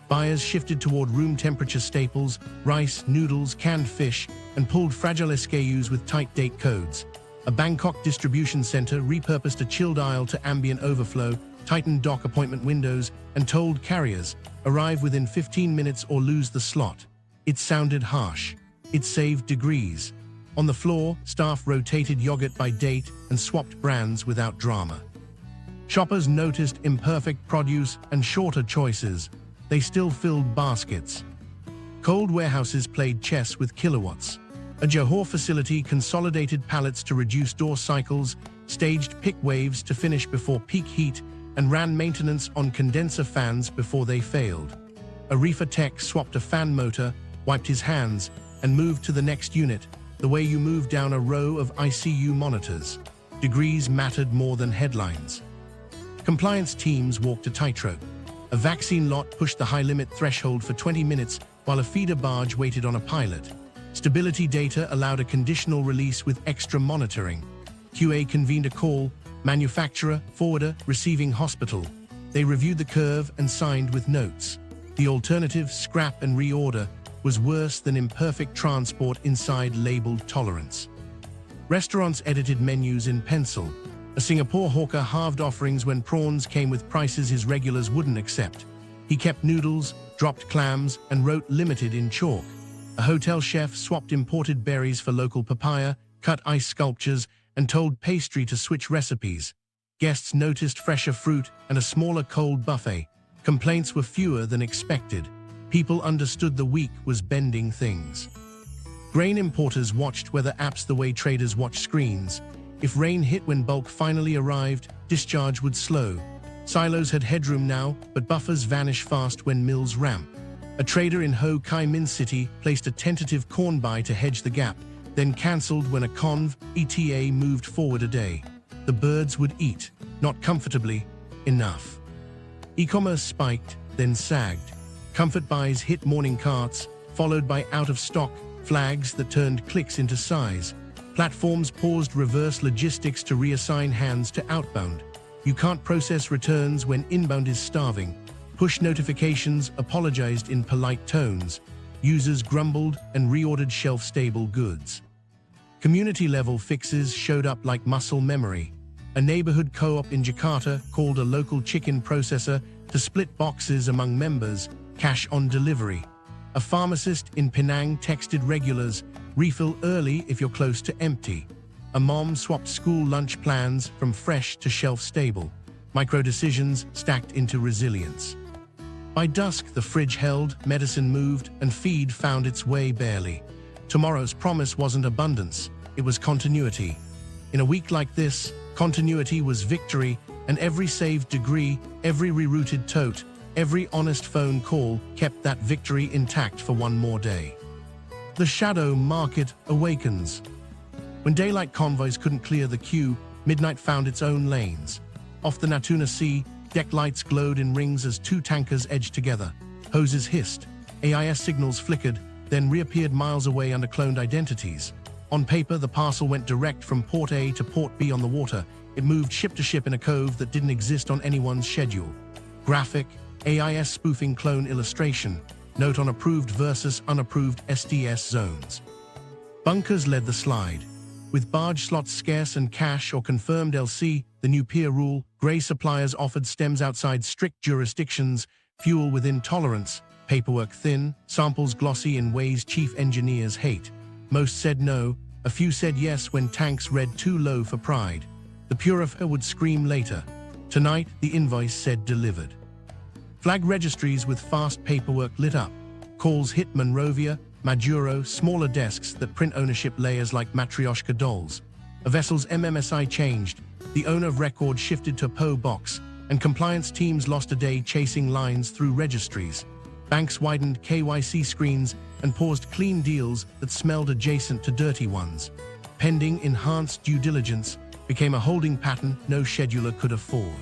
Speaker 1: Buyers shifted toward room temperature staples, rice, noodles, canned fish, and pulled fragile SKUs with tight date codes. A Bangkok distribution center repurposed a chilled aisle to ambient overflow, tightened dock appointment windows, and told carriers, arrive within 15 minutes or lose the slot. It sounded harsh. It saved degrees. On the floor, staff rotated yogurt by date and swapped brands without drama. Shoppers noticed imperfect produce and shorter choices. They still filled baskets. Cold warehouses played chess with kilowatts. A Johor facility consolidated pallets to reduce door cycles, staged pick waves to finish before peak heat, and ran maintenance on condenser fans before they failed. A reefer tech swapped a fan motor, wiped his hands, and moved to the next unit, the way you move down a row of ICU monitors. Degrees mattered more than headlines. Compliance teams walked a tightrope. A vaccine lot pushed the high-limit threshold for 20 minutes while a feeder barge waited on a pilot. Stability data allowed a conditional release with extra monitoring. QA convened a call, manufacturer, forwarder, receiving hospital. They reviewed the curve and signed with notes. The alternative, scrap and reorder, was worse than imperfect transport inside labeled tolerance. Restaurants edited menus in pencil. A Singapore hawker halved offerings when prawns came with prices his regulars wouldn't accept. He kept noodles, dropped clams, and wrote limited in chalk. A hotel chef swapped imported berries for local papaya, cut ice sculptures, and told pastry to switch recipes. Guests noticed fresher fruit and a smaller cold buffet. Complaints were fewer than expected. People understood the week was bending things. Grain importers watched weather apps the way traders watch screens. If rain hit when bulk finally arrived, discharge would slow. Silos had headroom now, but buffers vanish fast when mills ramp. A trader in Ho Chi Minh City placed a tentative corn buy to hedge the gap, then cancelled when a conv ETA moved forward a day. The birds would eat, not comfortably, enough. E-commerce spiked, then sagged. Comfort buys hit morning carts, followed by out-of-stock flags that turned clicks into size. Platforms paused reverse logistics to reassign hands to outbound. You can't process returns when inbound is starving. Push notifications apologized in polite tones. Users grumbled and reordered shelf-stable goods. Community-level fixes showed up like muscle memory. A neighborhood co-op in Jakarta called a local chicken processor to split boxes among members, cash on delivery. A pharmacist in Penang texted regulars, refill early if you're close to empty. A mom swapped school lunch plans from fresh to shelf-stable. Micro-decisions stacked into resilience. By dusk, the fridge held, medicine moved, and feed found its way barely. Tomorrow's promise wasn't abundance, it was continuity. In a week like this, continuity was victory, and every saved degree, every rerouted tote, every honest phone call kept that victory intact for one more day. The shadow market awakens. When daylight convoys couldn't clear the queue, midnight found its own lanes. Off the Natuna Sea, deck lights glowed in rings as 2 tankers edged together. Hoses hissed, AIS signals flickered, then reappeared miles away under cloned identities. On paper, the parcel went direct from Port A to Port B on the water. It moved ship to ship in a cove that didn't exist on anyone's schedule. Graphic, AIS spoofing clone illustration. Note on approved versus unapproved SDS zones. Bunkers led the slide. With barge slots scarce and cash or confirmed LC, the new peer rule, grey suppliers offered stems outside strict jurisdictions, fuel within tolerance, paperwork thin, samples glossy in ways chief engineers hate. Most said no, a few said yes when tanks read too low for pride. The purifier would scream later. Tonight, the invoice said delivered. Flag registries with fast paperwork lit up. Calls hit Monrovia, Maduro, smaller desks that print ownership layers like Matryoshka dolls. A vessel's MMSI changed, the owner of record shifted to PO box, and compliance teams lost a day chasing lines through registries. Banks widened KYC screens and paused clean deals that smelled adjacent to dirty ones. Pending enhanced due diligence became a holding pattern no scheduler could afford.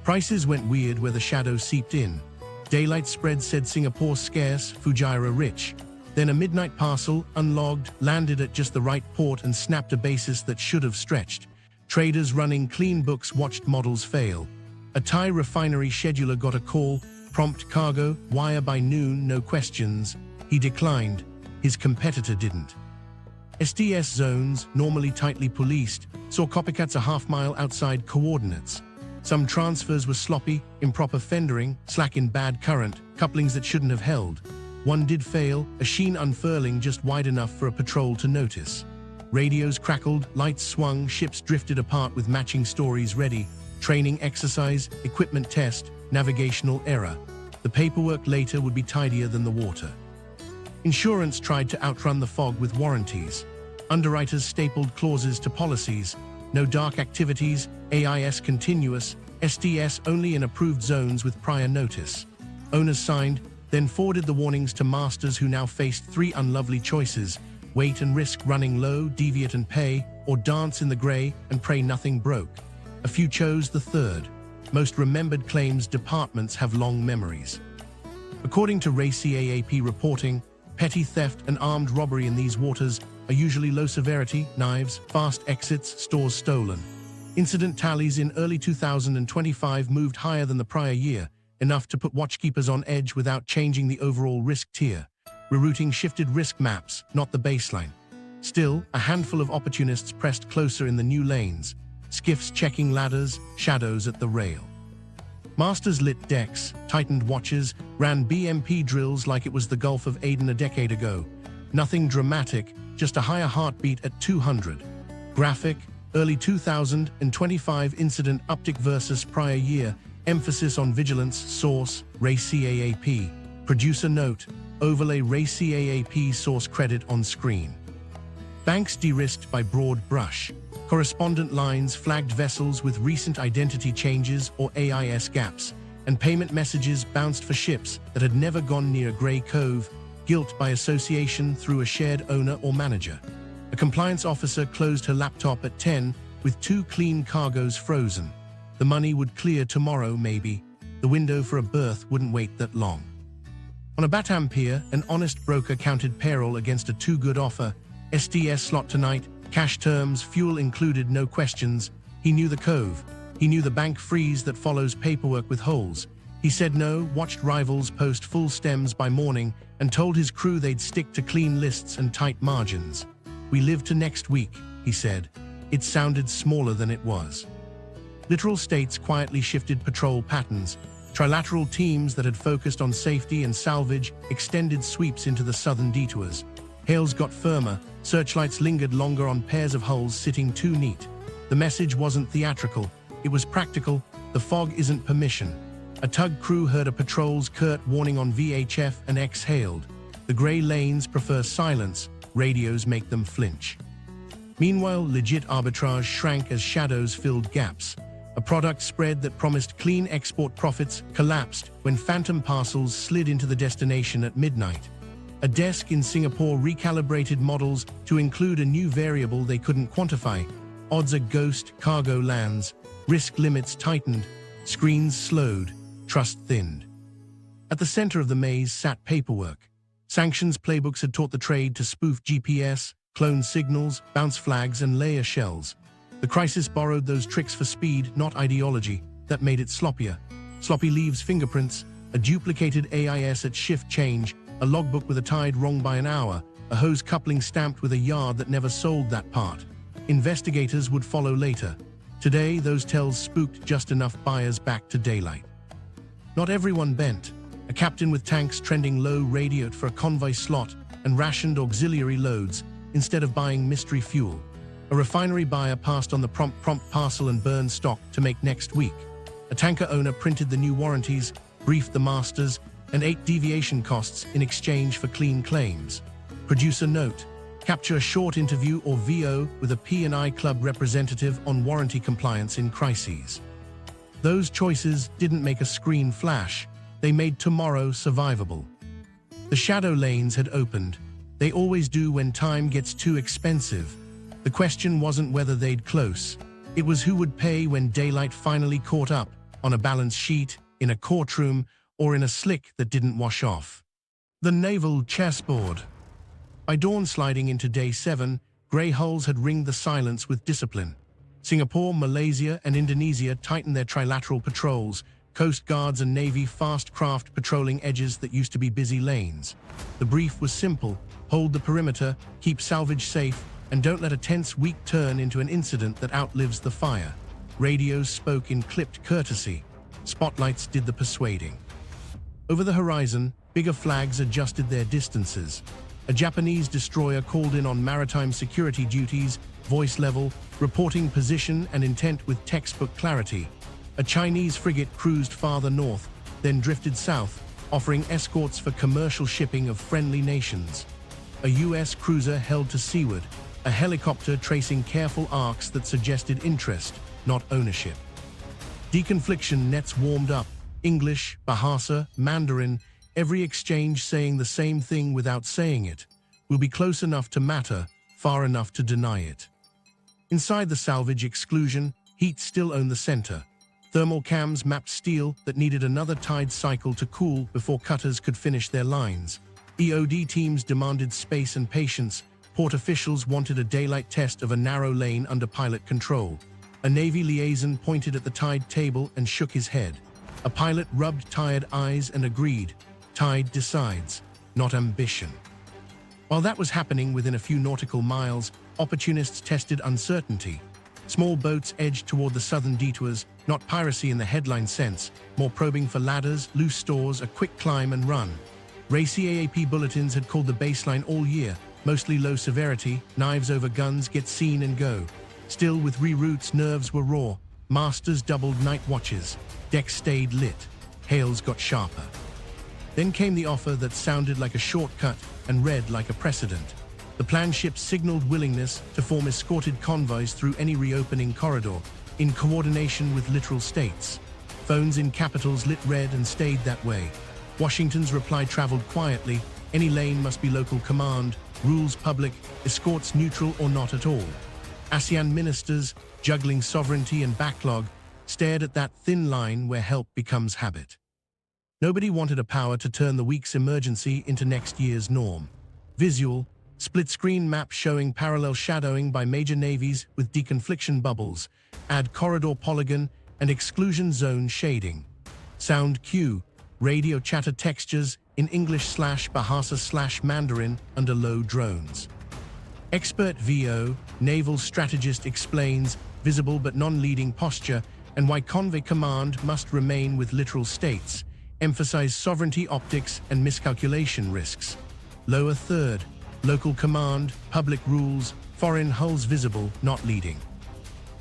Speaker 1: Prices went weird where the shadow seeped in. Daylight spread said Singapore scarce, Fujairah rich. Then a midnight parcel, unlogged, landed at just the right port and snapped a basis that should have stretched. Traders running clean books watched models fail. A Thai refinery scheduler got a call, prompt cargo, wire by noon, no questions. He declined. His competitor didn't. SDS zones, normally tightly policed, saw copycats a half-mile outside coordinates. Some transfers were sloppy, improper fendering, slack in bad current, couplings that shouldn't have held. One did fail, a sheen unfurling just wide enough for a patrol to notice. Radios crackled, lights swung, ships drifted apart with matching stories ready. Training exercise, equipment test, navigational error. The paperwork later would be tidier than the water. Insurance tried to outrun the fog with warranties. Underwriters stapled clauses to policies. No dark activities, AIS continuous, SDS only in approved zones with prior notice. Owners signed, then forwarded the warnings to masters who now faced three unlovely choices: wait and risk running low, deviate and pay, or dance in the grey and pray nothing broke. A few chose the third. Most remembered claims departments have long memories. According to RACAAP reporting, petty theft and armed robbery in these waters are usually low severity, knives, fast exits, stores stolen. Incident tallies in early 2025 moved higher than the prior year, enough to put watchkeepers on edge without changing the overall risk tier. Rerouting shifted risk maps, not the baseline. Still, a handful of opportunists pressed closer in the new lanes, skiffs checking ladders, shadows at the rail. Masters lit decks, tightened watches, ran BMP drills like it was the Gulf of Aden a decade ago. Nothing dramatic, just a higher heartbeat at 200. Graphic, early 2025 incident uptick versus prior year, emphasis on vigilance, source, RACAAP. Producer note, overlay RACAAP source credit on screen. Banks de-risked by broad brush. Correspondent lines flagged vessels with recent identity changes or AIS gaps, and payment messages bounced for ships that had never gone near Grey Cove, guilt by association through a shared owner or manager. A compliance officer closed her laptop at 10 with 2 clean cargoes frozen. The money would clear tomorrow, maybe. The window for a berth wouldn't wait that long. On a Batam pier, an honest broker counted payroll against a too-good offer. SDS slot tonight, cash terms, fuel included, no questions. He knew the cove. He knew the bank freeze that follows paperwork with holes. He said no, watched rivals post full stems by morning, and told his crew they'd stick to clean lists and tight margins. We live to next week, he said. It sounded smaller than it was. Littoral states quietly shifted patrol patterns. Trilateral teams that had focused on safety and salvage extended sweeps into the southern detours. Hails got firmer, searchlights lingered longer on pairs of hulls sitting too neat. The message wasn't theatrical, it was practical. The fog isn't permission. A tug crew heard a patrol's curt warning on VHF and exhaled. The grey lanes prefer silence, radios make them flinch. Meanwhile, legit arbitrage shrank as shadows filled gaps. A product spread that promised clean export profits collapsed when phantom parcels slid into the destination at midnight. A desk in Singapore recalibrated models to include a new variable they couldn't quantify. Odds are ghost cargo lands, risk limits tightened, screens slowed, trust thinned. At the center of the maze sat paperwork. Sanctions playbooks had taught the trade to spoof GPS, clone signals, bounce flags, and layer shells. The crisis borrowed those tricks for speed, not ideology, that made it sloppier. Sloppy leaves fingerprints, a duplicated AIS at shift change, a logbook with a tide wrong by an hour, a hose coupling stamped with a yard that never sold that part. Investigators would follow later. Today, those tells spooked just enough buyers back to daylight. Not everyone bent. A captain with tanks trending low radioed for a convoy slot and rationed auxiliary loads instead of buying mystery fuel. A refinery buyer passed on the prompt parcel and burn stock to make next week. A tanker owner printed the new warranties, briefed the masters, and ate deviation costs in exchange for clean claims. Producer note: capture a short interview or VO with a P&I Club representative on warranty compliance in crises. Those choices didn't make a screen flash, they made tomorrow survivable. The shadow lanes had opened. They always do when time gets too expensive. The question wasn't whether they'd close. It was who would pay when daylight finally caught up, on a balance sheet, in a courtroom, or in a slick that didn't wash off. The naval chessboard. By dawn sliding into day 7, grey hulls had ringed the silence with discipline. Singapore, Malaysia, and Indonesia tightened their trilateral patrols, coast guards and navy fast craft patrolling edges that used to be busy lanes. The brief was simple: hold the perimeter, keep Salvage safe, and don't let a tense week turn into an incident that outlives the fire. Radios spoke in clipped courtesy. Spotlights did the persuading. Over the horizon, bigger flags adjusted their distances. A Japanese destroyer called in on maritime security duties, voice level, reporting position and intent with textbook clarity. A Chinese frigate cruised farther north, then drifted south, offering escorts for commercial shipping of friendly nations. A US cruiser held to seaward, a helicopter tracing careful arcs that suggested interest, not ownership. Deconfliction nets warmed up, English, Bahasa, Mandarin, every exchange saying the same thing without saying it. We'll be close enough to matter, far enough to deny it. Inside the Salvage exclusion, heat still owned the center. Thermal cams mapped steel that needed another tide cycle to cool before cutters could finish their lines. EOD teams demanded space and patience. Port officials wanted a daylight test of a narrow lane under pilot control. A Navy liaison pointed at the tide table and shook his head. A pilot rubbed tired eyes and agreed. Tide decides, not ambition. While that was happening within a few nautical miles, opportunists tested uncertainty. Small boats edged toward the southern detours, not piracy in the headline sense, more probing for ladders, loose stores, a quick climb and run. Racy AAP bulletins had called the baseline all year, mostly low severity, knives over guns, get seen and go. Still, with reroutes, nerves were raw. Masters doubled night watches. Decks stayed lit. Hails got sharper. Then came the offer that sounded like a shortcut and read like a precedent. The planned ship signaled willingness to form escorted convoys through any reopening corridor, in coordination with littoral states. Phones in capitals lit red and stayed that way. Washington's reply traveled quietly. Any lane must be local command, rules public, escorts neutral or not at all. ASEAN ministers, juggling sovereignty and backlog, stared at that thin line where help becomes habit. Nobody wanted a power to turn the week's emergency into next year's norm. Visual, split-screen map showing parallel shadowing by major navies with deconfliction bubbles, add corridor polygon and exclusion zone shading. Sound cue, radio chatter textures in English/Bahasa/Mandarin under low drones. Expert VO, naval strategist explains visible but non-leading posture and why convoy command must remain with littoral states, emphasize sovereignty optics and miscalculation risks. Lower third, local command, public rules, foreign hulls visible, not leading.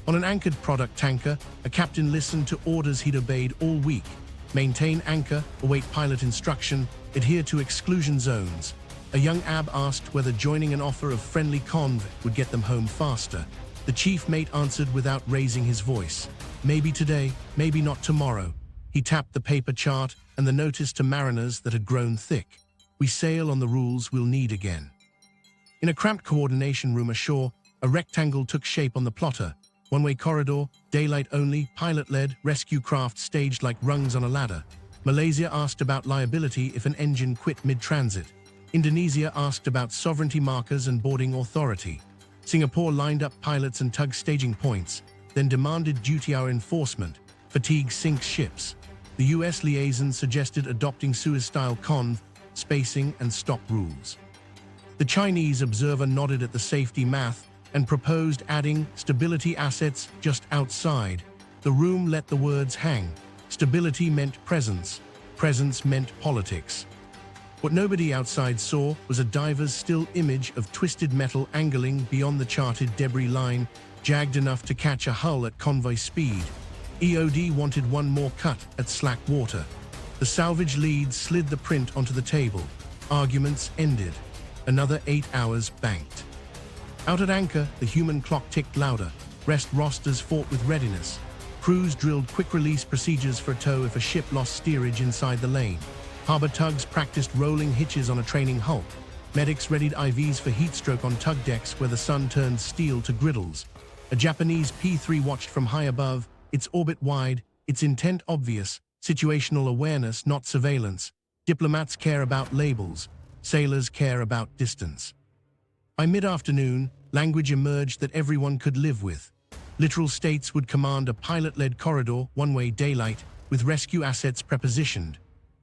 Speaker 1: On an anchored product tanker, a captain listened to orders he'd obeyed all week. Maintain anchor, await pilot instruction, adhere to exclusion zones. A young AB asked whether joining an offer of friendly conv would get them home faster. The chief mate answered without raising his voice. Maybe today, maybe not tomorrow. He tapped the paper chart and the notice to mariners that had grown thick. We sail on the rules we'll need again. In a cramped coordination room ashore, a rectangle took shape on the plotter. One-way corridor, daylight only, pilot-led, rescue craft staged like rungs on a ladder. Malaysia asked about liability if an engine quit mid-transit. Indonesia asked about sovereignty markers and boarding authority. Singapore lined up pilots and tug staging points, then demanded duty hour enforcement. Fatigue sinks ships. The US liaison suggested adopting Suez-style conv, spacing and stop rules. The Chinese observer nodded at the safety math and proposed adding stability assets just outside. The room let the words hang. Stability meant presence. Presence meant politics. What nobody outside saw was a diver's still image of twisted metal angling beyond the charted debris line, jagged enough to catch a hull at convoy speed. EOD wanted one more cut at slack water. The salvage lead slid the print onto the table. Arguments ended. Another 8 hours banked. Out at anchor, the human clock ticked louder. Rest rosters fought with readiness. Crews drilled quick-release procedures for a tow if a ship lost steerage inside the lane. Harbor tugs practiced rolling hitches on a training hulk. Medics readied IVs for heatstroke on tug decks where the sun turned steel to griddles. A Japanese P-3 watched from high above, its orbit wide, its intent obvious, situational awareness, not surveillance. Diplomats care about labels. Sailors care about distance. By mid-afternoon, language emerged that everyone could live with. Littoral states would command a pilot-led corridor, one-way daylight, with rescue assets prepositioned.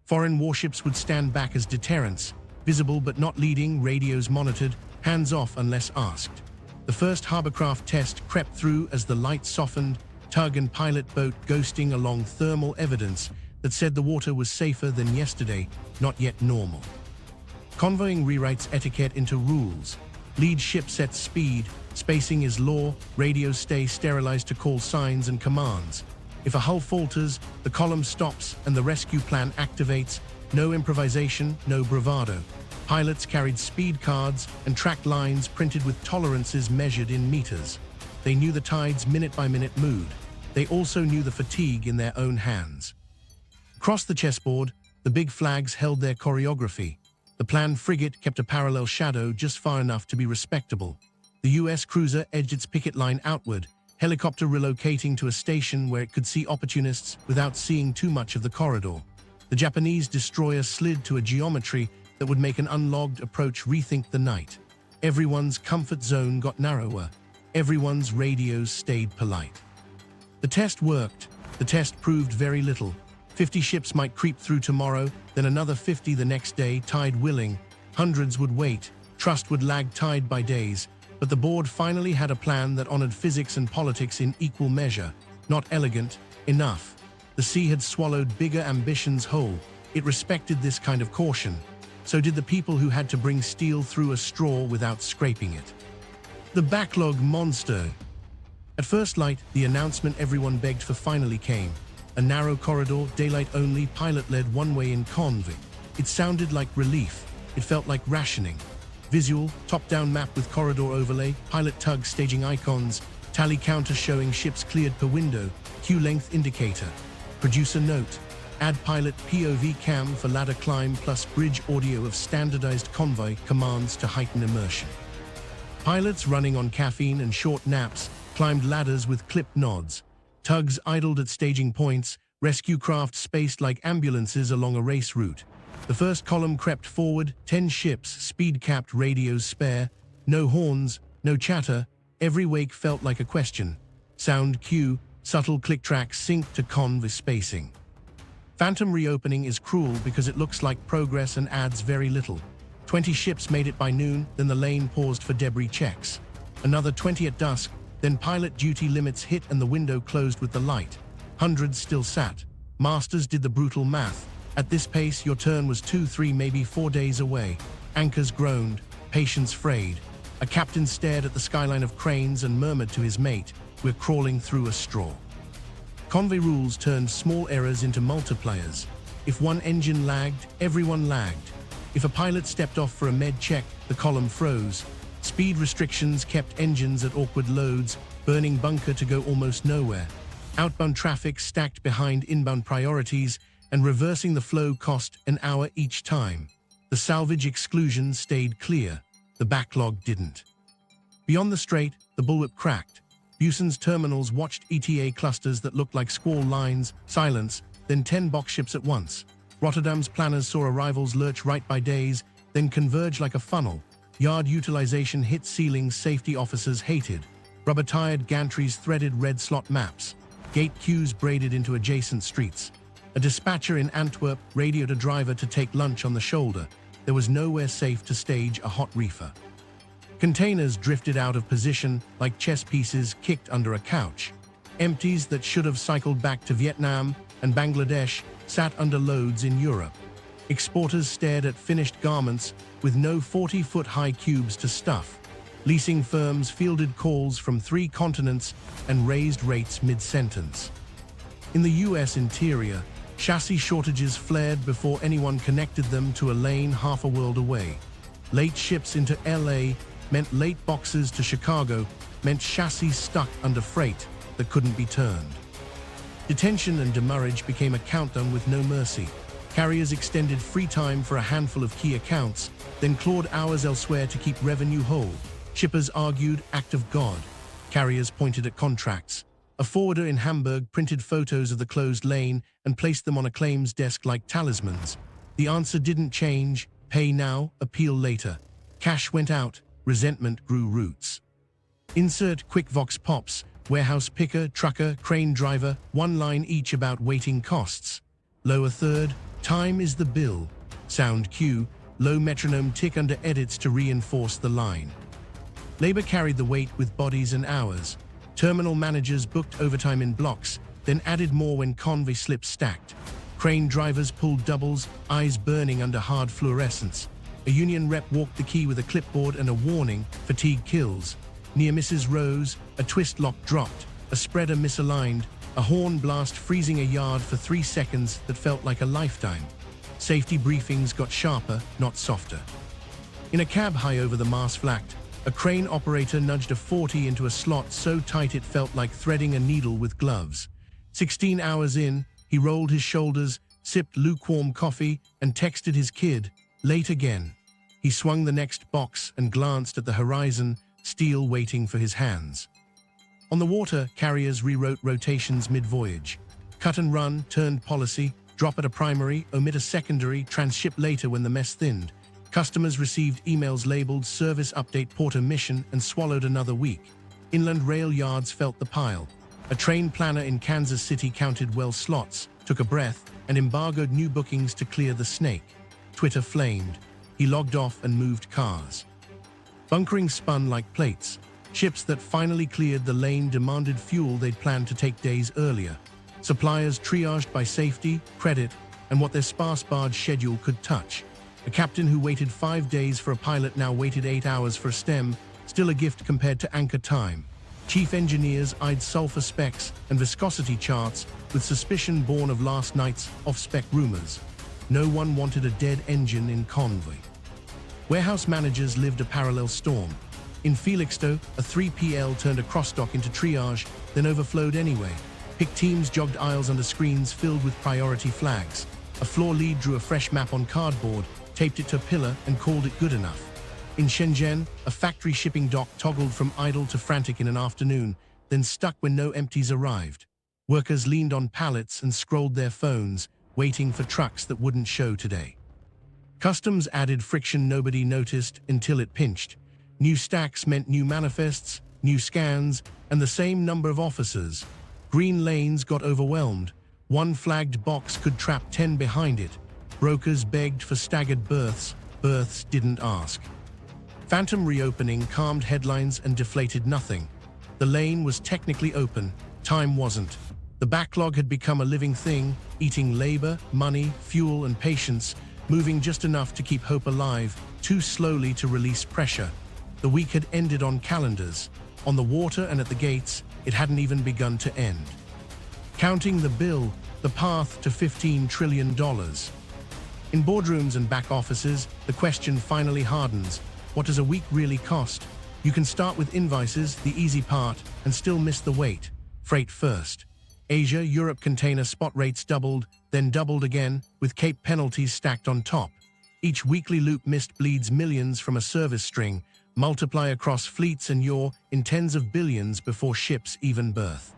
Speaker 1: Foreign warships would stand back as deterrents, visible but not leading, radios monitored, hands-off unless asked. The first harborcraft test crept through as the light softened, tug and pilot boat ghosting along thermal evidence that said the water was safer than yesterday, not yet normal. Convoying rewrites etiquette into rules. Lead ship sets speed, spacing is law, radios stay sterilized to call signs and commands. If a hull falters, the column stops and the rescue plan activates. No improvisation, no bravado. Pilots carried speed cards and track lines printed with tolerances measured in meters. They knew the tide's minute-by-minute mood. They also knew the fatigue in their own hands. Across the chessboard, the big flags held their choreography. The planned frigate kept a parallel shadow just far enough to be respectable. The US cruiser edged its picket line outward, helicopter relocating to a station where it could see opportunists without seeing too much of the corridor. The Japanese destroyer slid to a geometry that would make an unlogged approach rethink the night. Everyone's comfort zone got narrower. Everyone's radios stayed polite. The test worked. The test proved very little. 50 ships might creep through tomorrow, then another 50 the next day, tide willing. Hundreds would wait. Trust would lag tide by days. But the board finally had a plan that honored physics and politics in equal measure. Not elegant, enough. The sea had swallowed bigger ambitions whole. It respected this kind of caution. So did the people who had to bring steel through a straw without scraping it. The backlog monster. At first light, the announcement everyone begged for finally came. A narrow corridor, daylight only, pilot-led one-way in Convoy. It sounded like relief. It felt like rationing. Visual, top-down map with corridor overlay, pilot tug staging icons, tally counter showing ships cleared per window, queue length indicator. Producer note, add pilot POV cam for ladder climb plus bridge audio of standardized convoy commands to heighten immersion. Pilots running on caffeine and short naps climbed ladders with clipped nods. Tugs idled at staging points, rescue craft spaced like ambulances along a race route. The first column crept forward, 10 ships, speed-capped, radios spare. No horns, no chatter. Every wake felt like a question. Sound cue, subtle click tracks sync to convoy spacing. Phantom reopening is cruel because it looks like progress and adds very little. 20 ships made it by noon, then the lane paused for debris checks. Another 20 at dusk, then pilot duty limits hit and the window closed with the light. Hundreds still sat. Masters did the brutal math. At this pace, your turn was 2, 3, maybe 4 days away. Anchors groaned, patience frayed. A captain stared at the skyline of cranes and murmured to his mate, "We're crawling through a straw." Convoy rules turned small errors into multipliers. If one engine lagged, everyone lagged. If a pilot stepped off for a med check, the column froze. Speed restrictions kept engines at awkward loads, burning bunker to go almost nowhere. Outbound traffic stacked behind inbound priorities, and reversing the flow cost an hour each time. The salvage exclusion stayed clear. The backlog didn't. Beyond the strait, the bullwhip cracked. Buson's terminals watched ETA clusters that looked like squall lines, silence, then 10 box ships at once. Rotterdam's planners saw arrivals lurch right by days, then converge like a funnel. Yard utilization hit ceilings safety officers hated. Rubber-tired gantries threaded red slot maps. Gate queues braided into adjacent streets. A dispatcher in Antwerp radioed a driver to take lunch on the shoulder. There was nowhere safe to stage a hot reefer. Containers drifted out of position like chess pieces kicked under a couch. Empties that should have cycled back to Vietnam and Bangladesh sat under loads in Europe. Exporters stared at finished garments with no 40-foot-high cubes to stuff. Leasing firms fielded calls from 3 continents and raised rates mid-sentence. In the U.S. interior, chassis shortages flared before anyone connected them to a lane half a world away. Late ships into L.A. meant late boxes to Chicago, meant chassis stuck under freight that couldn't be turned. Detention and demurrage became a countdown with no mercy. Carriers extended free time for a handful of key accounts, then clawed hours elsewhere to keep revenue whole. Shippers argued, act of God. Carriers pointed at contracts. A forwarder in Hamburg printed photos of the closed lane and placed them on a claims desk like talismans. The answer didn't change: pay now, appeal later. Cash went out, resentment grew roots. Insert quick vox pops: warehouse picker, trucker, crane driver, one line each about waiting costs. Lower third, time is the bill. Sound cue, low metronome tick under edits to reinforce the line. Labor carried the weight with bodies and hours. Terminal managers booked overtime in blocks, then added more when Convoy slips stacked. Crane drivers pulled doubles, eyes burning under hard fluorescence. A union rep walked the quay with a clipboard and a warning: fatigue kills. Near misses rose, a twist lock dropped, a spreader misaligned, a horn blast freezing a yard for 3 seconds that felt like a lifetime. Safety briefings got sharper, not softer. In a cab high over the Mars flacked, a crane operator nudged a 40 into a slot so tight it felt like threading a needle with gloves. 16 hours in, he rolled his shoulders, sipped lukewarm coffee, and texted his kid, late again. He swung the next box and glanced at the horizon, steel waiting for his hands. On the water, carriers rewrote rotations mid-voyage. Cut and run turned policy, drop at a primary, omit a secondary, transship later when the mess thinned. Customers received emails labeled service update port omission and swallowed another week. Inland rail yards felt the pile. A train planner in Kansas City counted well slots, took a breath, and embargoed new bookings to clear the snake. Twitter flamed. He logged off and moved cars. Bunkering spun like plates. Ships that finally cleared the lane demanded fuel they'd planned to take days earlier. Suppliers triaged by safety, credit, and what their sparse barge schedule could touch. A captain who waited 5 days for a pilot now waited 8 hours for a stem, still a gift compared to anchor time. Chief engineers eyed sulfur specs and viscosity charts with suspicion born of last night's off-spec rumors. No one wanted a dead engine in Convoy. Warehouse managers lived a parallel storm. In Felixstowe, a 3PL turned a cross-dock into triage, then overflowed anyway. Pick teams jogged aisles under screens filled with priority flags. A floor lead drew a fresh map on cardboard, taped it to a pillar, and called it good enough. In Shenzhen, a factory shipping dock toggled from idle to frantic in an afternoon, then stuck when no empties arrived. Workers leaned on pallets and scrolled their phones, waiting for trucks that wouldn't show today. Customs added friction nobody noticed until it pinched. New stacks meant new manifests, new scans, and the same number of officers. Green lanes got overwhelmed. One flagged box could trap 10 behind it. Brokers begged for staggered berths. Berths didn't ask. Phantom reopening calmed headlines and deflated nothing. The lane was technically open. Time wasn't. The backlog had become a living thing, eating labor, money, fuel, and patience, moving just enough to keep hope alive, too slowly to release pressure. The week had ended on calendars. On the water and at the gates, it hadn't even begun to end. Counting the bill, the path to $15 trillion. In boardrooms and back offices, the question finally hardens. What does a week really cost? You can start with invoices, the easy part, and still miss the weight. Freight first. Asia, Europe container spot rates doubled, then doubled again, with Cape penalties stacked on top. Each weekly loop missed bleeds millions from a service string, multiply across fleets and yaw in tens of billions before ships even berth.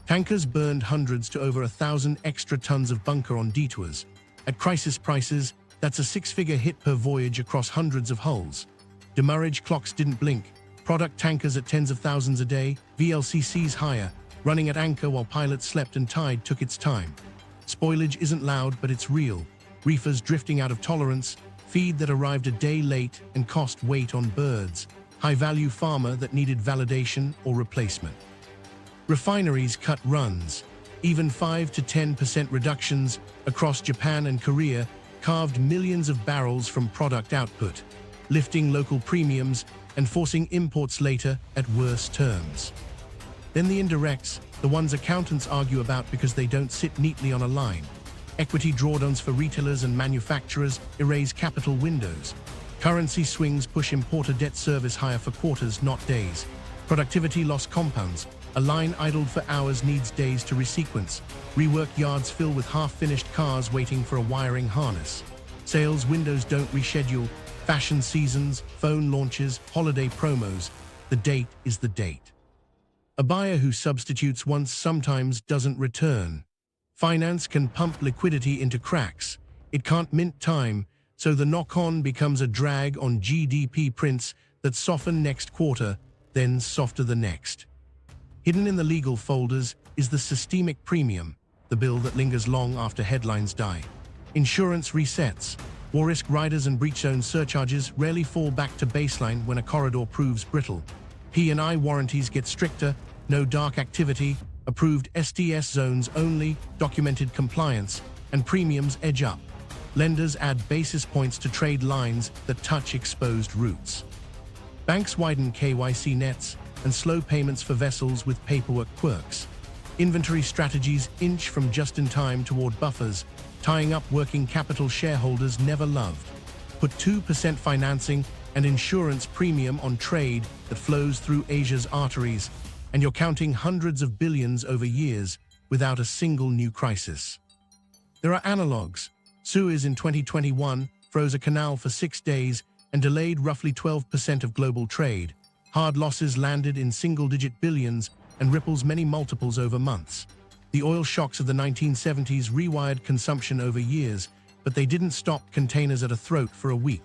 Speaker 1: Tankers burned hundreds to over 1,000 extra tons of bunker on detours. At crisis prices, that's a 6-figure hit per voyage across hundreds of hulls. Demurrage clocks didn't blink. Product tankers at tens of thousands a day, VLCCs higher, running at anchor while pilots slept and tide took its time. Spoilage isn't loud, but it's real. Reefers drifting out of tolerance, feed that arrived a day late and cost weight on birds, high-value farmer that needed validation or replacement. Refineries cut runs. Even 5 to 10% reductions across Japan and Korea carved millions of barrels from product output, lifting local premiums and forcing imports later at worse terms. Then the indirects, the ones accountants argue about because they don't sit neatly on a line. Equity drawdowns for retailers and manufacturers erase capital windows. Currency swings push importer debt service higher for quarters, not days. Productivity loss compounds. A line idled for hours needs days to resequence. Rework yards fill with half-finished cars waiting for a wiring harness. Sales windows don't reschedule. Fashion seasons, phone launches, holiday promos. The date is the date. A buyer who substitutes once sometimes doesn't return. Finance can pump liquidity into cracks. It can't mint time, so the knock-on becomes a drag on GDP prints that soften next quarter, then softer the next. Hidden in the legal folders is the systemic premium, the bill that lingers long after headlines die. Insurance resets. War risk riders and breach zone surcharges rarely fall back to baseline when a corridor proves brittle. P&I warranties get stricter, no dark activity, approved STS zones only, documented compliance, and premiums edge up. Lenders add basis points to trade lines that touch exposed routes. Banks widen KYC nets and slow payments for vessels with paperwork quirks. Inventory strategies inch from just-in-time toward buffers, tying up working capital shareholders never loved. Put 2% financing and insurance premium on trade that flows through Asia's arteries, and you're counting hundreds of billions over years without a single new crisis. There are analogs. Suez in 2021 froze a canal for 6 days and delayed roughly 12% of global trade. Hard losses landed in single-digit billions and ripples many multiples over months. The oil shocks of the 1970s rewired consumption over years, but they didn't stop containers at a throat for a week.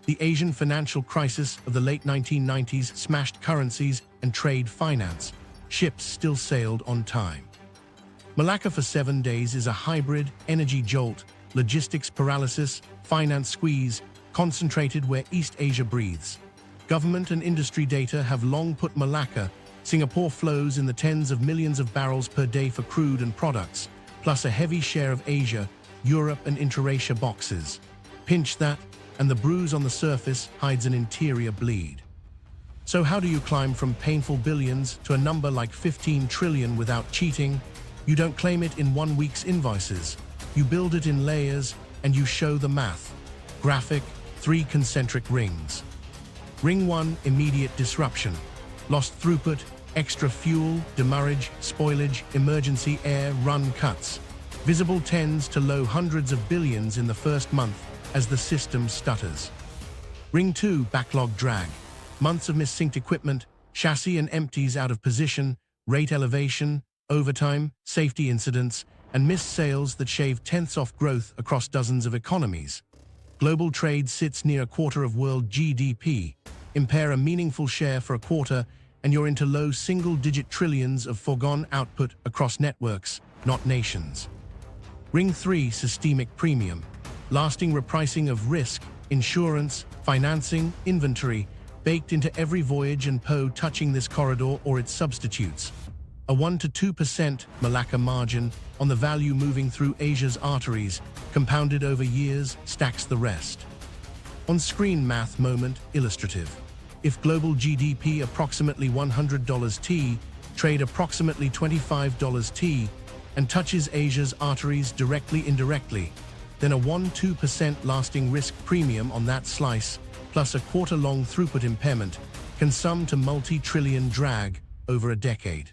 Speaker 1: The Asian financial crisis of the late 1990s smashed currencies and trade finance. Ships still sailed on time. Malacca for 7 days is a hybrid energy jolt, logistics paralysis, finance squeeze, concentrated where East Asia breathes. Government and industry data have long put Malacca. Singapore flows in the tens of millions of barrels per day for crude and products, plus a heavy share of Asia, Europe and intra-Asia boxes. Pinch that, and the bruise on the surface hides an interior bleed. So how do you climb from painful billions to a number like 15 trillion without cheating? You don't claim it in 1 week's invoices. You build it in layers, and you show the math. Graphic, 3 concentric rings. Ring 1, immediate disruption. Lost throughput, extra fuel, demurrage, spoilage, emergency air run cuts. Visible tens to low hundreds of billions in the first month as the system stutters. Ring 2, backlog drag. Months of missynced equipment, chassis and empties out of position, rate elevation, overtime, safety incidents, and missed sales that shave tenths off growth across dozens of economies. Global trade sits near a quarter of world GDP. Impair a meaningful share for a quarter, and you're into low single-digit trillions of foregone output across networks, not nations. Ring 3, systemic premium. Lasting repricing of risk, insurance, financing, inventory, baked into every voyage and PO touching this corridor or its substitutes. A 1 to 2% Malacca margin on the value moving through Asia's arteries, compounded over years, stacks the rest. On-screen math moment, illustrative. If global GDP approximately $100 T, trade approximately $25 T, and touches Asia's arteries directly indirectly, then a 1-2% lasting risk premium on that slice, plus a quarter-long throughput impairment, can sum to multi-trillion drag over a decade.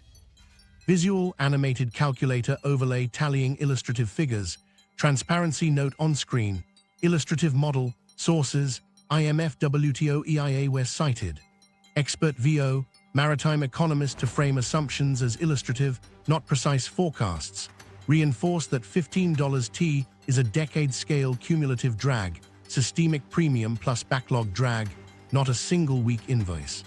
Speaker 1: Visual animated calculator overlay tallying illustrative figures, transparency note on screen, illustrative model, sources, IMF WTO EIA where cited. Expert VO, maritime economist to frame assumptions as illustrative, not precise forecasts. Reinforce that $15 T is a decade-scale cumulative drag, systemic premium plus backlog drag, not a single week invoice.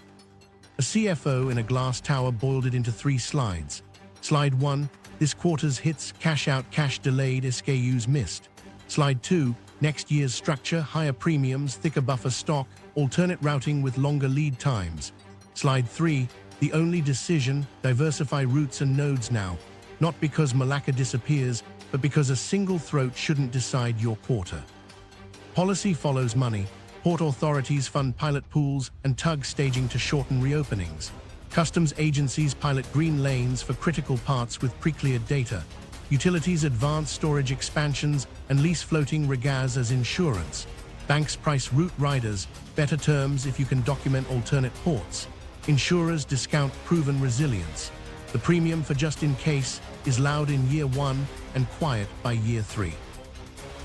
Speaker 1: A CFO in a glass tower boiled it into 3 slides. Slide 1, this quarter's hits, cash out, cash delayed, SKUs missed. Slide 2, next year's structure, higher premiums, thicker buffer stock, alternate routing with longer lead times. Slide 3, the only decision, diversify routes and nodes now, not because Malacca disappears, but because a single throat shouldn't decide your quarter. Policy follows money. Port authorities fund pilot pools and tug staging to shorten reopenings. Customs agencies pilot green lanes for critical parts with pre-cleared data. Utilities advance storage expansions and lease floating regas as insurance. Banks price route riders, better terms if you can document alternate ports. Insurers discount proven resilience. The premium for just in case is loud in year 1 and quiet by year 3.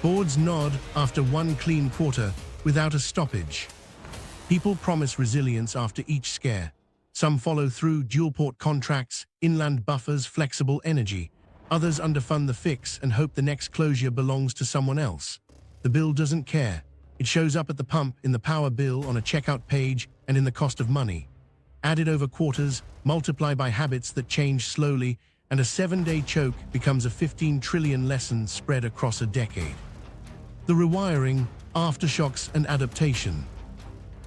Speaker 1: Boards nod after one clean quarter without a stoppage. People promise resilience after each scare. Some follow through, dual port contracts, inland buffers, flexible energy. Others underfund the fix and hope the next closure belongs to someone else. The bill doesn't care. It shows up at the pump, in the power bill, on a checkout page, and in the cost of money. Added over quarters, multiply by habits that change slowly, and a 7-day choke becomes a 15 trillion lesson spread across a decade. The rewiring, aftershocks, and adaptation.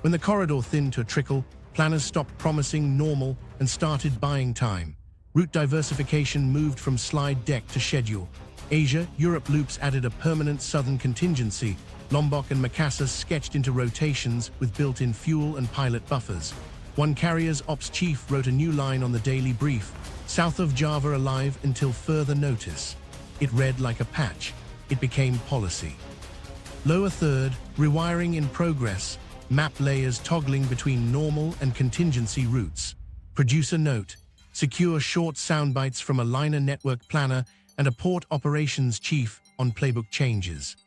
Speaker 1: When the corridor thinned to a trickle, planners stopped promising normal and started buying time. Route diversification moved from slide deck to schedule. Asia, Europe loops added a permanent southern contingency. Lombok and Makassar sketched into rotations with built-in fuel and pilot buffers. One carrier's ops chief wrote a new line on the daily brief: south of Java alive until further notice. It read like a patch. It became policy. Lower third, rewiring in progress, map layers toggling between normal and contingency routes. Producer note: secure short soundbites from a liner network planner and a port operations chief on playbook changes.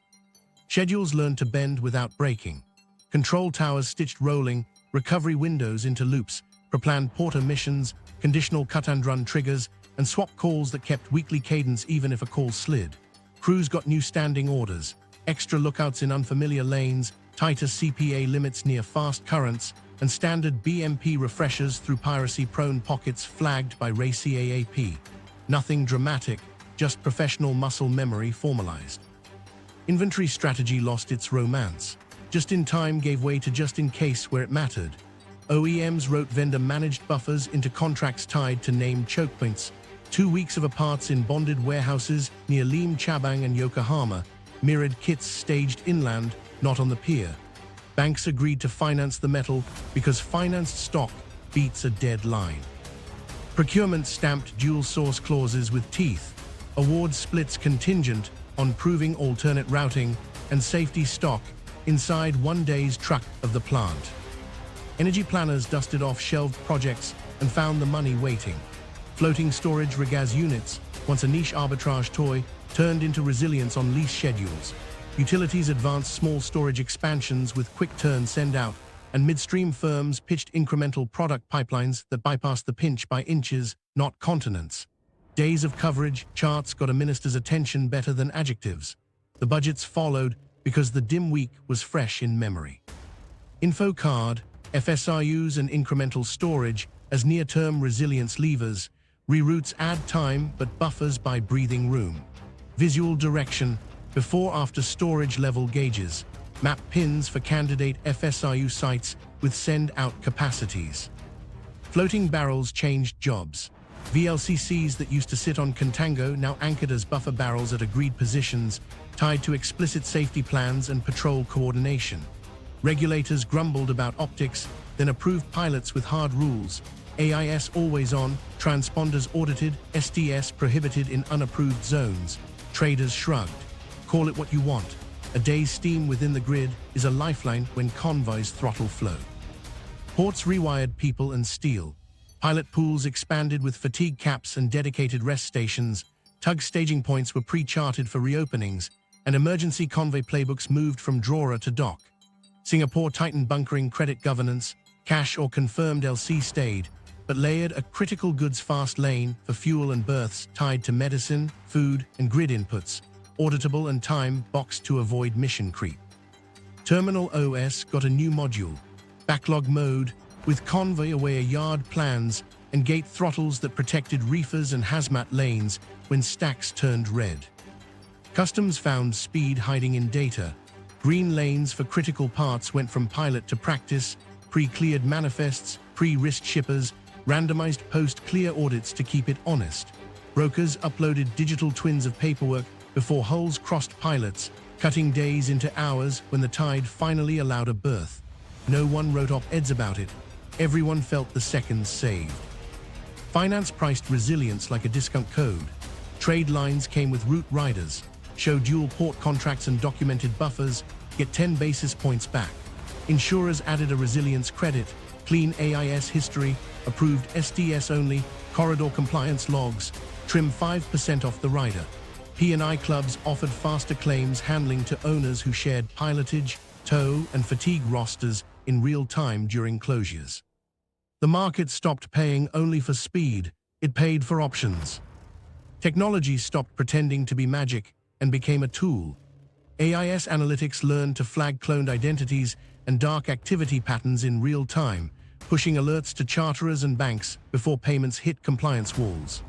Speaker 1: Schedules learned to bend without breaking. Control towers stitched rolling, recovery windows into loops, preplanned porter missions, conditional cut-and-run triggers, and swap calls that kept weekly cadence even if a call slid. Crews got new standing orders, extra lookouts in unfamiliar lanes, tighter CPA limits near fast currents, and standard BMP refreshers through piracy-prone pockets flagged by racy AAP. Nothing dramatic, just professional muscle memory formalized. Inventory strategy lost its romance. Just-in-time gave way to just-in-case where it mattered. OEMs wrote vendor-managed buffers into contracts tied to named chokepoints. 2 weeks of a parts in bonded warehouses near Lim Chabang and Yokohama, mirrored kits staged inland, not on the pier. Banks agreed to finance the metal because financed stock beats a dead line. Procurement stamped dual-source clauses with teeth. Award splits contingent on proving alternate routing and safety stock inside 1 day's truck of the plant. Energy planners dusted off shelved projects and found the money waiting. Floating storage regas units, once a niche arbitrage toy, turned into resilience on lease schedules. Utilities advanced small storage expansions with quick turn send-out, and midstream firms pitched incremental product pipelines that bypassed the pinch by inches, not continents. Days of coverage, charts got a minister's attention better than adjectives. The budgets followed because the dim week was fresh in memory. Info card, FSRUs and incremental storage as near-term resilience levers. Reroutes add time but buffers by breathing room. Visual direction, before-after storage level gauges. Map pins for candidate FSRU sites with send-out capacities. Floating barrels changed jobs. VLCCs that used to sit on contango now anchored as buffer barrels at agreed positions, tied to explicit safety plans and patrol coordination. Regulators grumbled about optics, then approved pilots with hard rules. AIS always on, transponders audited, STS prohibited in unapproved zones. Traders shrugged. Call it what you want. A day's steam within the grid is a lifeline when convoys throttle flow. Ports rewired people and steel. Pilot pools expanded with fatigue caps and dedicated rest stations. Tug staging points were pre-charted for reopenings, and emergency convoy playbooks moved from drawer to dock. Singapore tightened bunkering credit governance. Cash or confirmed LC stayed, but layered a critical goods fast lane for fuel and berths tied to medicine, food, and grid inputs, auditable and time boxed to avoid mission creep. Terminal OS got a new module. Backlog mode, with Convoy away a yard plans and gate throttles that protected reefers and hazmat lanes when stacks turned red. Customs found speed hiding in data. Green lanes for critical parts went from pilot to practice, pre-cleared manifests, pre-risk shippers, randomized post-clear audits to keep it honest. Brokers uploaded digital twins of paperwork before hulls crossed pilots, cutting days into hours when the tide finally allowed a berth. No one wrote op-eds about it. Everyone felt the seconds saved. Finance priced resilience like a discount code. Trade lines came with route riders. Show dual port contracts and documented buffers, get 10 basis points back. Insurers added a resilience credit, clean AIS history, approved SDS only, corridor compliance logs, trim 5% off the rider. P&I clubs offered faster claims handling to owners who shared pilotage, tow, and fatigue rosters in real time during closures. The market stopped paying only for speed, it paid for options. Technology stopped pretending to be magic and became a tool. AIS analytics learned to flag cloned identities and dark activity patterns in real time, pushing alerts to charterers and banks before payments hit compliance walls.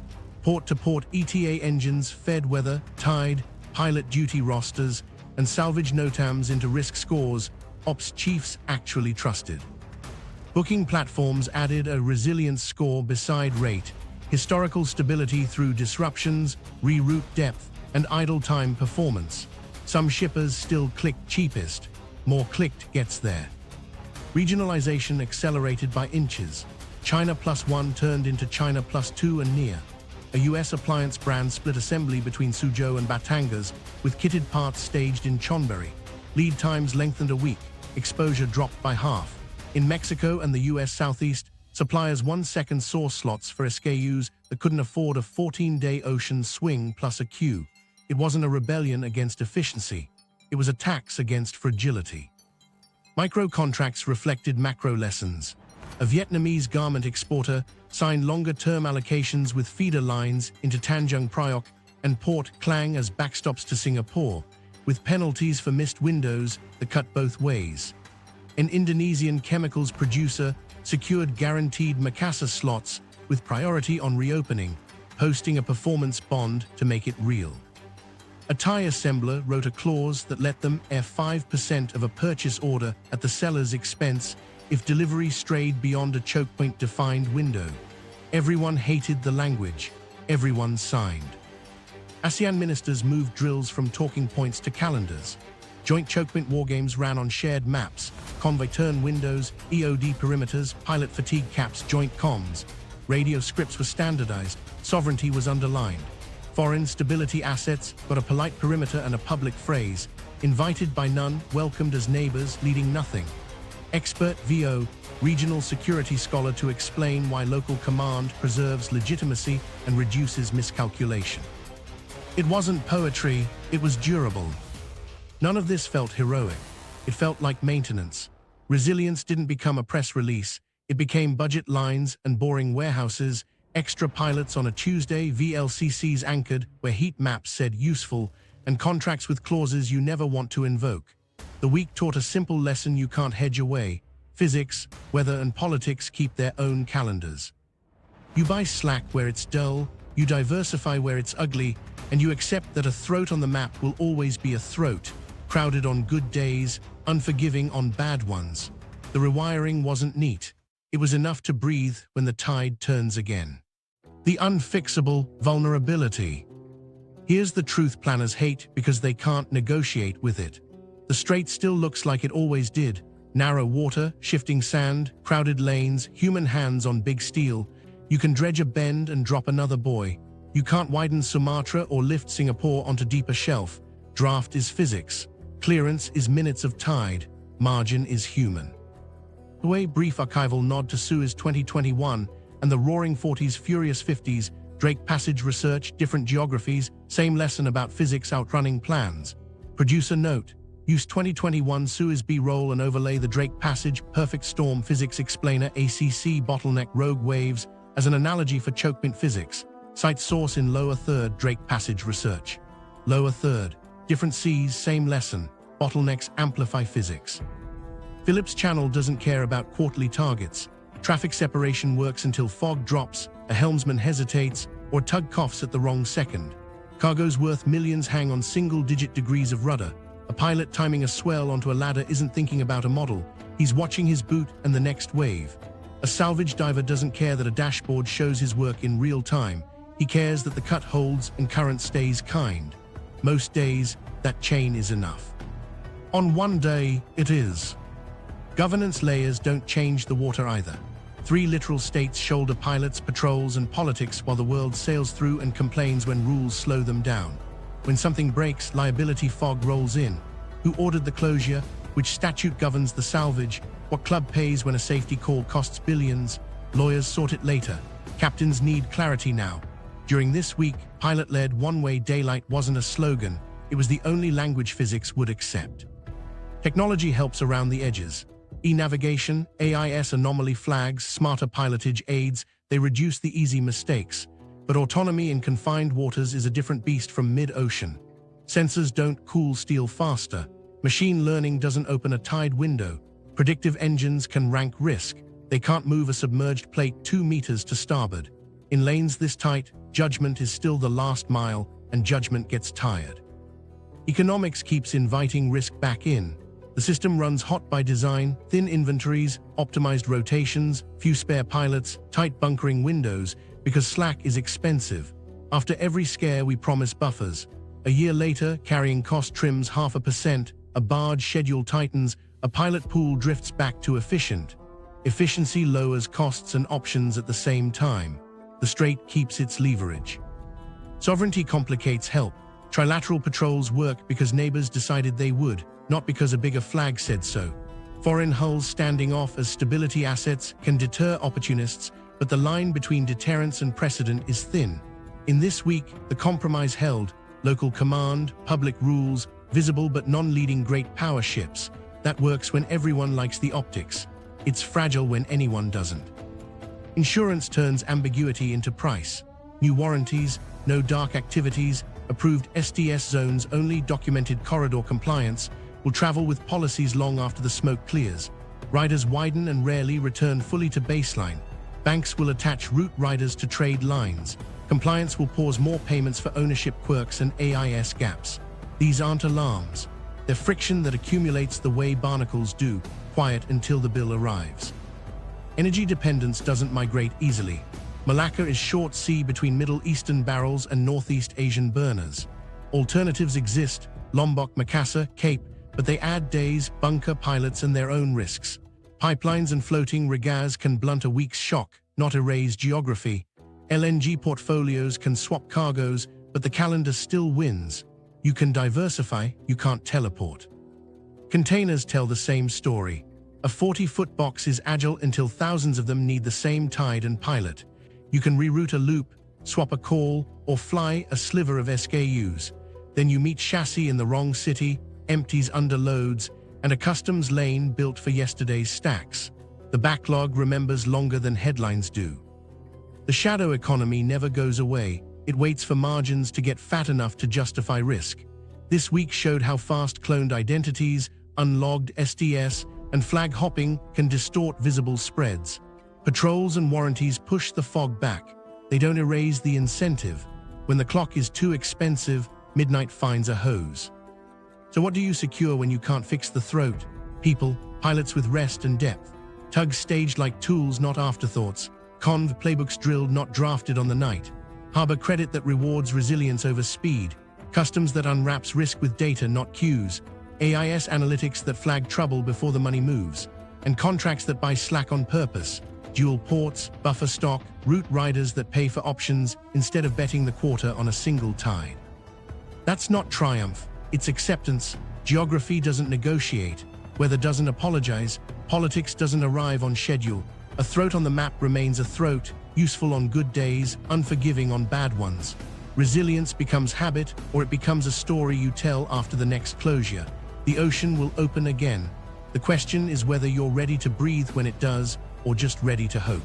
Speaker 1: Port-to-port ETA engines fed weather, tide, pilot duty rosters, and salvage NOTAMs into risk scores ops chiefs actually trusted. Booking platforms added a resilience score beside rate, historical stability through disruptions, reroute depth, and idle time performance. Some shippers still clicked cheapest. More clicked gets there. Regionalization accelerated by inches. China +1 turned into China +2 and near. A US appliance brand split assembly between Suzhou and Batangas, with kitted parts staged in Chonburi. Lead times lengthened a week. Exposure dropped by half. In Mexico and the US Southeast, suppliers 1-second source slots for SKUs that couldn't afford a 14-day ocean swing plus a queue. It wasn't a rebellion against efficiency. It was a tax against fragility. Micro contracts reflected macro lessons. A Vietnamese garment exporter signed longer-term allocations with feeder lines into Tanjung Priok and Port Klang as backstops to Singapore, with penalties for missed windows that cut both ways. An Indonesian chemicals producer secured guaranteed Makassar slots with priority on reopening, posting a performance bond to make it real. A Thai assembler wrote a clause that let them air 5% of a purchase order at the seller's expense if delivery strayed beyond a Chokepoint-defined window. Everyone hated the language. Everyone signed. ASEAN ministers moved drills from talking points to calendars. Joint Chokepoint wargames ran on shared maps, convoy turn windows, EOD perimeters, pilot fatigue caps, joint comms. Radio scripts were standardized, sovereignty was underlined. Foreign stability assets got a polite perimeter and a public phrase. Invited by none, welcomed as neighbors, leading nothing. Expert VO, regional security scholar to explain why local command preserves legitimacy and reduces miscalculation. It wasn't poetry, it was durable. None of this felt heroic. It felt like maintenance. Resilience didn't become a press release. It became budget lines and boring warehouses, extra pilots on a Tuesday, VLCCs anchored where heat maps said useful, and contracts with clauses you never want to invoke. The week taught a simple lesson you can't hedge away. Physics, weather, and politics keep their own calendars. You buy slack where it's dull, you diversify where it's ugly, and you accept that a throat on the map will always be a throat. Crowded on good days, unforgiving on bad ones. The rewiring wasn't neat. It was enough to breathe when the tide turns again. The unfixable vulnerability. Here's the truth planners hate because they can't negotiate with it. The strait still looks like it always did. Narrow water, shifting sand, crowded lanes, human hands on big steel. You can dredge a bend and drop another buoy. You can't widen Sumatra or lift Singapore onto deeper shelf. Draft is physics. Clearance is minutes of tide. Margin is human. The way brief archival nod to Suez 2021 and the Roaring 40s, Furious 50s, Drake Passage research, different geographies, same lesson about physics outrunning plans. Producer note, use 2021 Suez B-roll and overlay the Drake Passage, perfect storm physics explainer, ACC bottleneck rogue waves as an analogy for Chokepoint physics. Cite source in lower third Drake Passage research. Lower third, different seas, same lesson. Bottlenecks amplify physics. Phillips Channel doesn't care about quarterly targets. Traffic separation works until fog drops, a helmsman hesitates, or tug coughs at the wrong second. Cargoes worth millions hang on single-digit degrees of rudder. A pilot timing a swell onto a ladder isn't thinking about a model. He's watching his boot and the next wave. A salvage diver doesn't care that a dashboard shows his work in real time. He cares that the cut holds and current stays kind. Most days, that chain is enough. On one day, it is. Governance layers don't change the water either. 3 literal states shoulder pilots, patrols, and politics while the world sails through and complains when rules slow them down. When something breaks, liability fog rolls in. Who ordered the closure? Which statute governs the salvage? What club pays when a safety call costs billions? Lawyers sort it later. Captains need clarity now. During this week, pilot-led one-way daylight wasn't a slogan. It was the only language physics would accept. Technology helps around the edges. E-navigation, AIS anomaly flags, smarter pilotage aids, they reduce the easy mistakes. But autonomy in confined waters is a different beast from mid-ocean. Sensors don't cool steel faster. Machine learning doesn't open a tide window. Predictive engines can rank risk. They can't move a submerged plate 2 meters to starboard. In lanes this tight, judgment is still the last mile, and judgment gets tired. Economics keeps inviting risk back in. The system runs hot by design, thin inventories, optimized rotations, few spare pilots, tight bunkering windows, because slack is expensive. After every scare we promise buffers. A year later, carrying cost trims 0.5%, a barge schedule tightens, a pilot pool drifts back to efficient. Efficiency lowers costs and options at the same time. The strait keeps its leverage. Sovereignty complicates help. Trilateral patrols work because neighbors decided they would, not because a bigger flag said so. Foreign hulls standing off as stability assets can deter opportunists, but the line between deterrence and precedent is thin. In this week, the compromise held: local command, public rules, visible but non-leading great power ships. That works when everyone likes the optics. It's fragile when anyone doesn't. Insurance turns ambiguity into price. New warranties, no dark activities, approved SDS zones only, documented corridor compliance, will travel with policies long after the smoke clears. Riders widen and rarely return fully to baseline. Banks will attach route riders to trade lines. Compliance will pause more payments for ownership quirks and AIS gaps. These aren't alarms. They're friction that accumulates the way barnacles do, quiet until the bill arrives. Energy dependence doesn't migrate easily. Malacca is short sea between Middle Eastern barrels and Northeast Asian burners. Alternatives exist: Lombok, Makassar, Cape, but they add days, bunker pilots, and their own risks. Pipelines and floating regas can blunt a week's shock, not erase geography. LNG portfolios can swap cargoes, but the calendar still wins. You can diversify, you can't teleport. Containers tell the same story. A 40-foot box is agile until thousands of them need the same tide and pilot. You can reroute a loop, swap a call, or fly a sliver of SKUs. Then you meet chassis in the wrong city, empties under loads, and a customs lane built for yesterday's stacks. The backlog remembers longer than headlines do. The shadow economy never goes away. It waits for margins to get fat enough to justify risk. This week showed how fast cloned identities, unlogged SDS, and flag hopping can distort visible spreads. Patrols and warranties push the fog back. They don't erase the incentive. When the clock is too expensive, midnight finds a hose. So what do you secure when you can't fix the throat? People, pilots with rest and depth. Tugs staged like tools, not afterthoughts. Conv playbooks drilled, not drafted on the night. Harbor credit that rewards resilience over speed. Customs that unwraps risk with data, not cues. AIS analytics that flag trouble before the money moves. And contracts that buy slack on purpose. Dual ports, buffer stock, route riders that pay for options instead of betting the quarter on a single tide. That's not triumph, it's acceptance. Geography doesn't negotiate. Weather doesn't apologize. Politics doesn't arrive on schedule. A throat on the map remains a throat, useful on good days, unforgiving on bad ones. Resilience becomes habit, or it becomes a story you tell after the next closure. The ocean will open again. The question is whether you're ready to breathe when it does, or just ready to hope.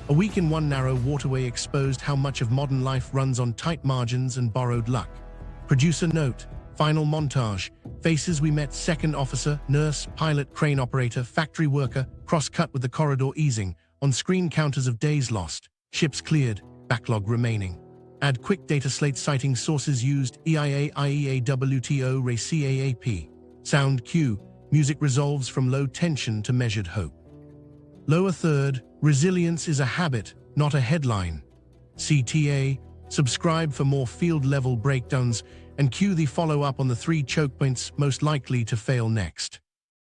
Speaker 1: A week in one narrow waterway exposed how much of modern life runs on tight margins and borrowed luck. Producer note: Final montage. Faces we met: second officer, nurse, pilot, crane operator, factory worker, cross-cut with the corridor easing. On-screen counters of days lost. Ships cleared. Backlog remaining. Add quick data slate citing sources used: EIA, IEA, WTO, RACAAP. Sound cue. Music resolves from low tension to measured hope. Lower third. Resilience is a habit, not a headline. CTA. Subscribe for more field-level breakdowns and cue the follow-up on the 3 choke points most likely to fail next.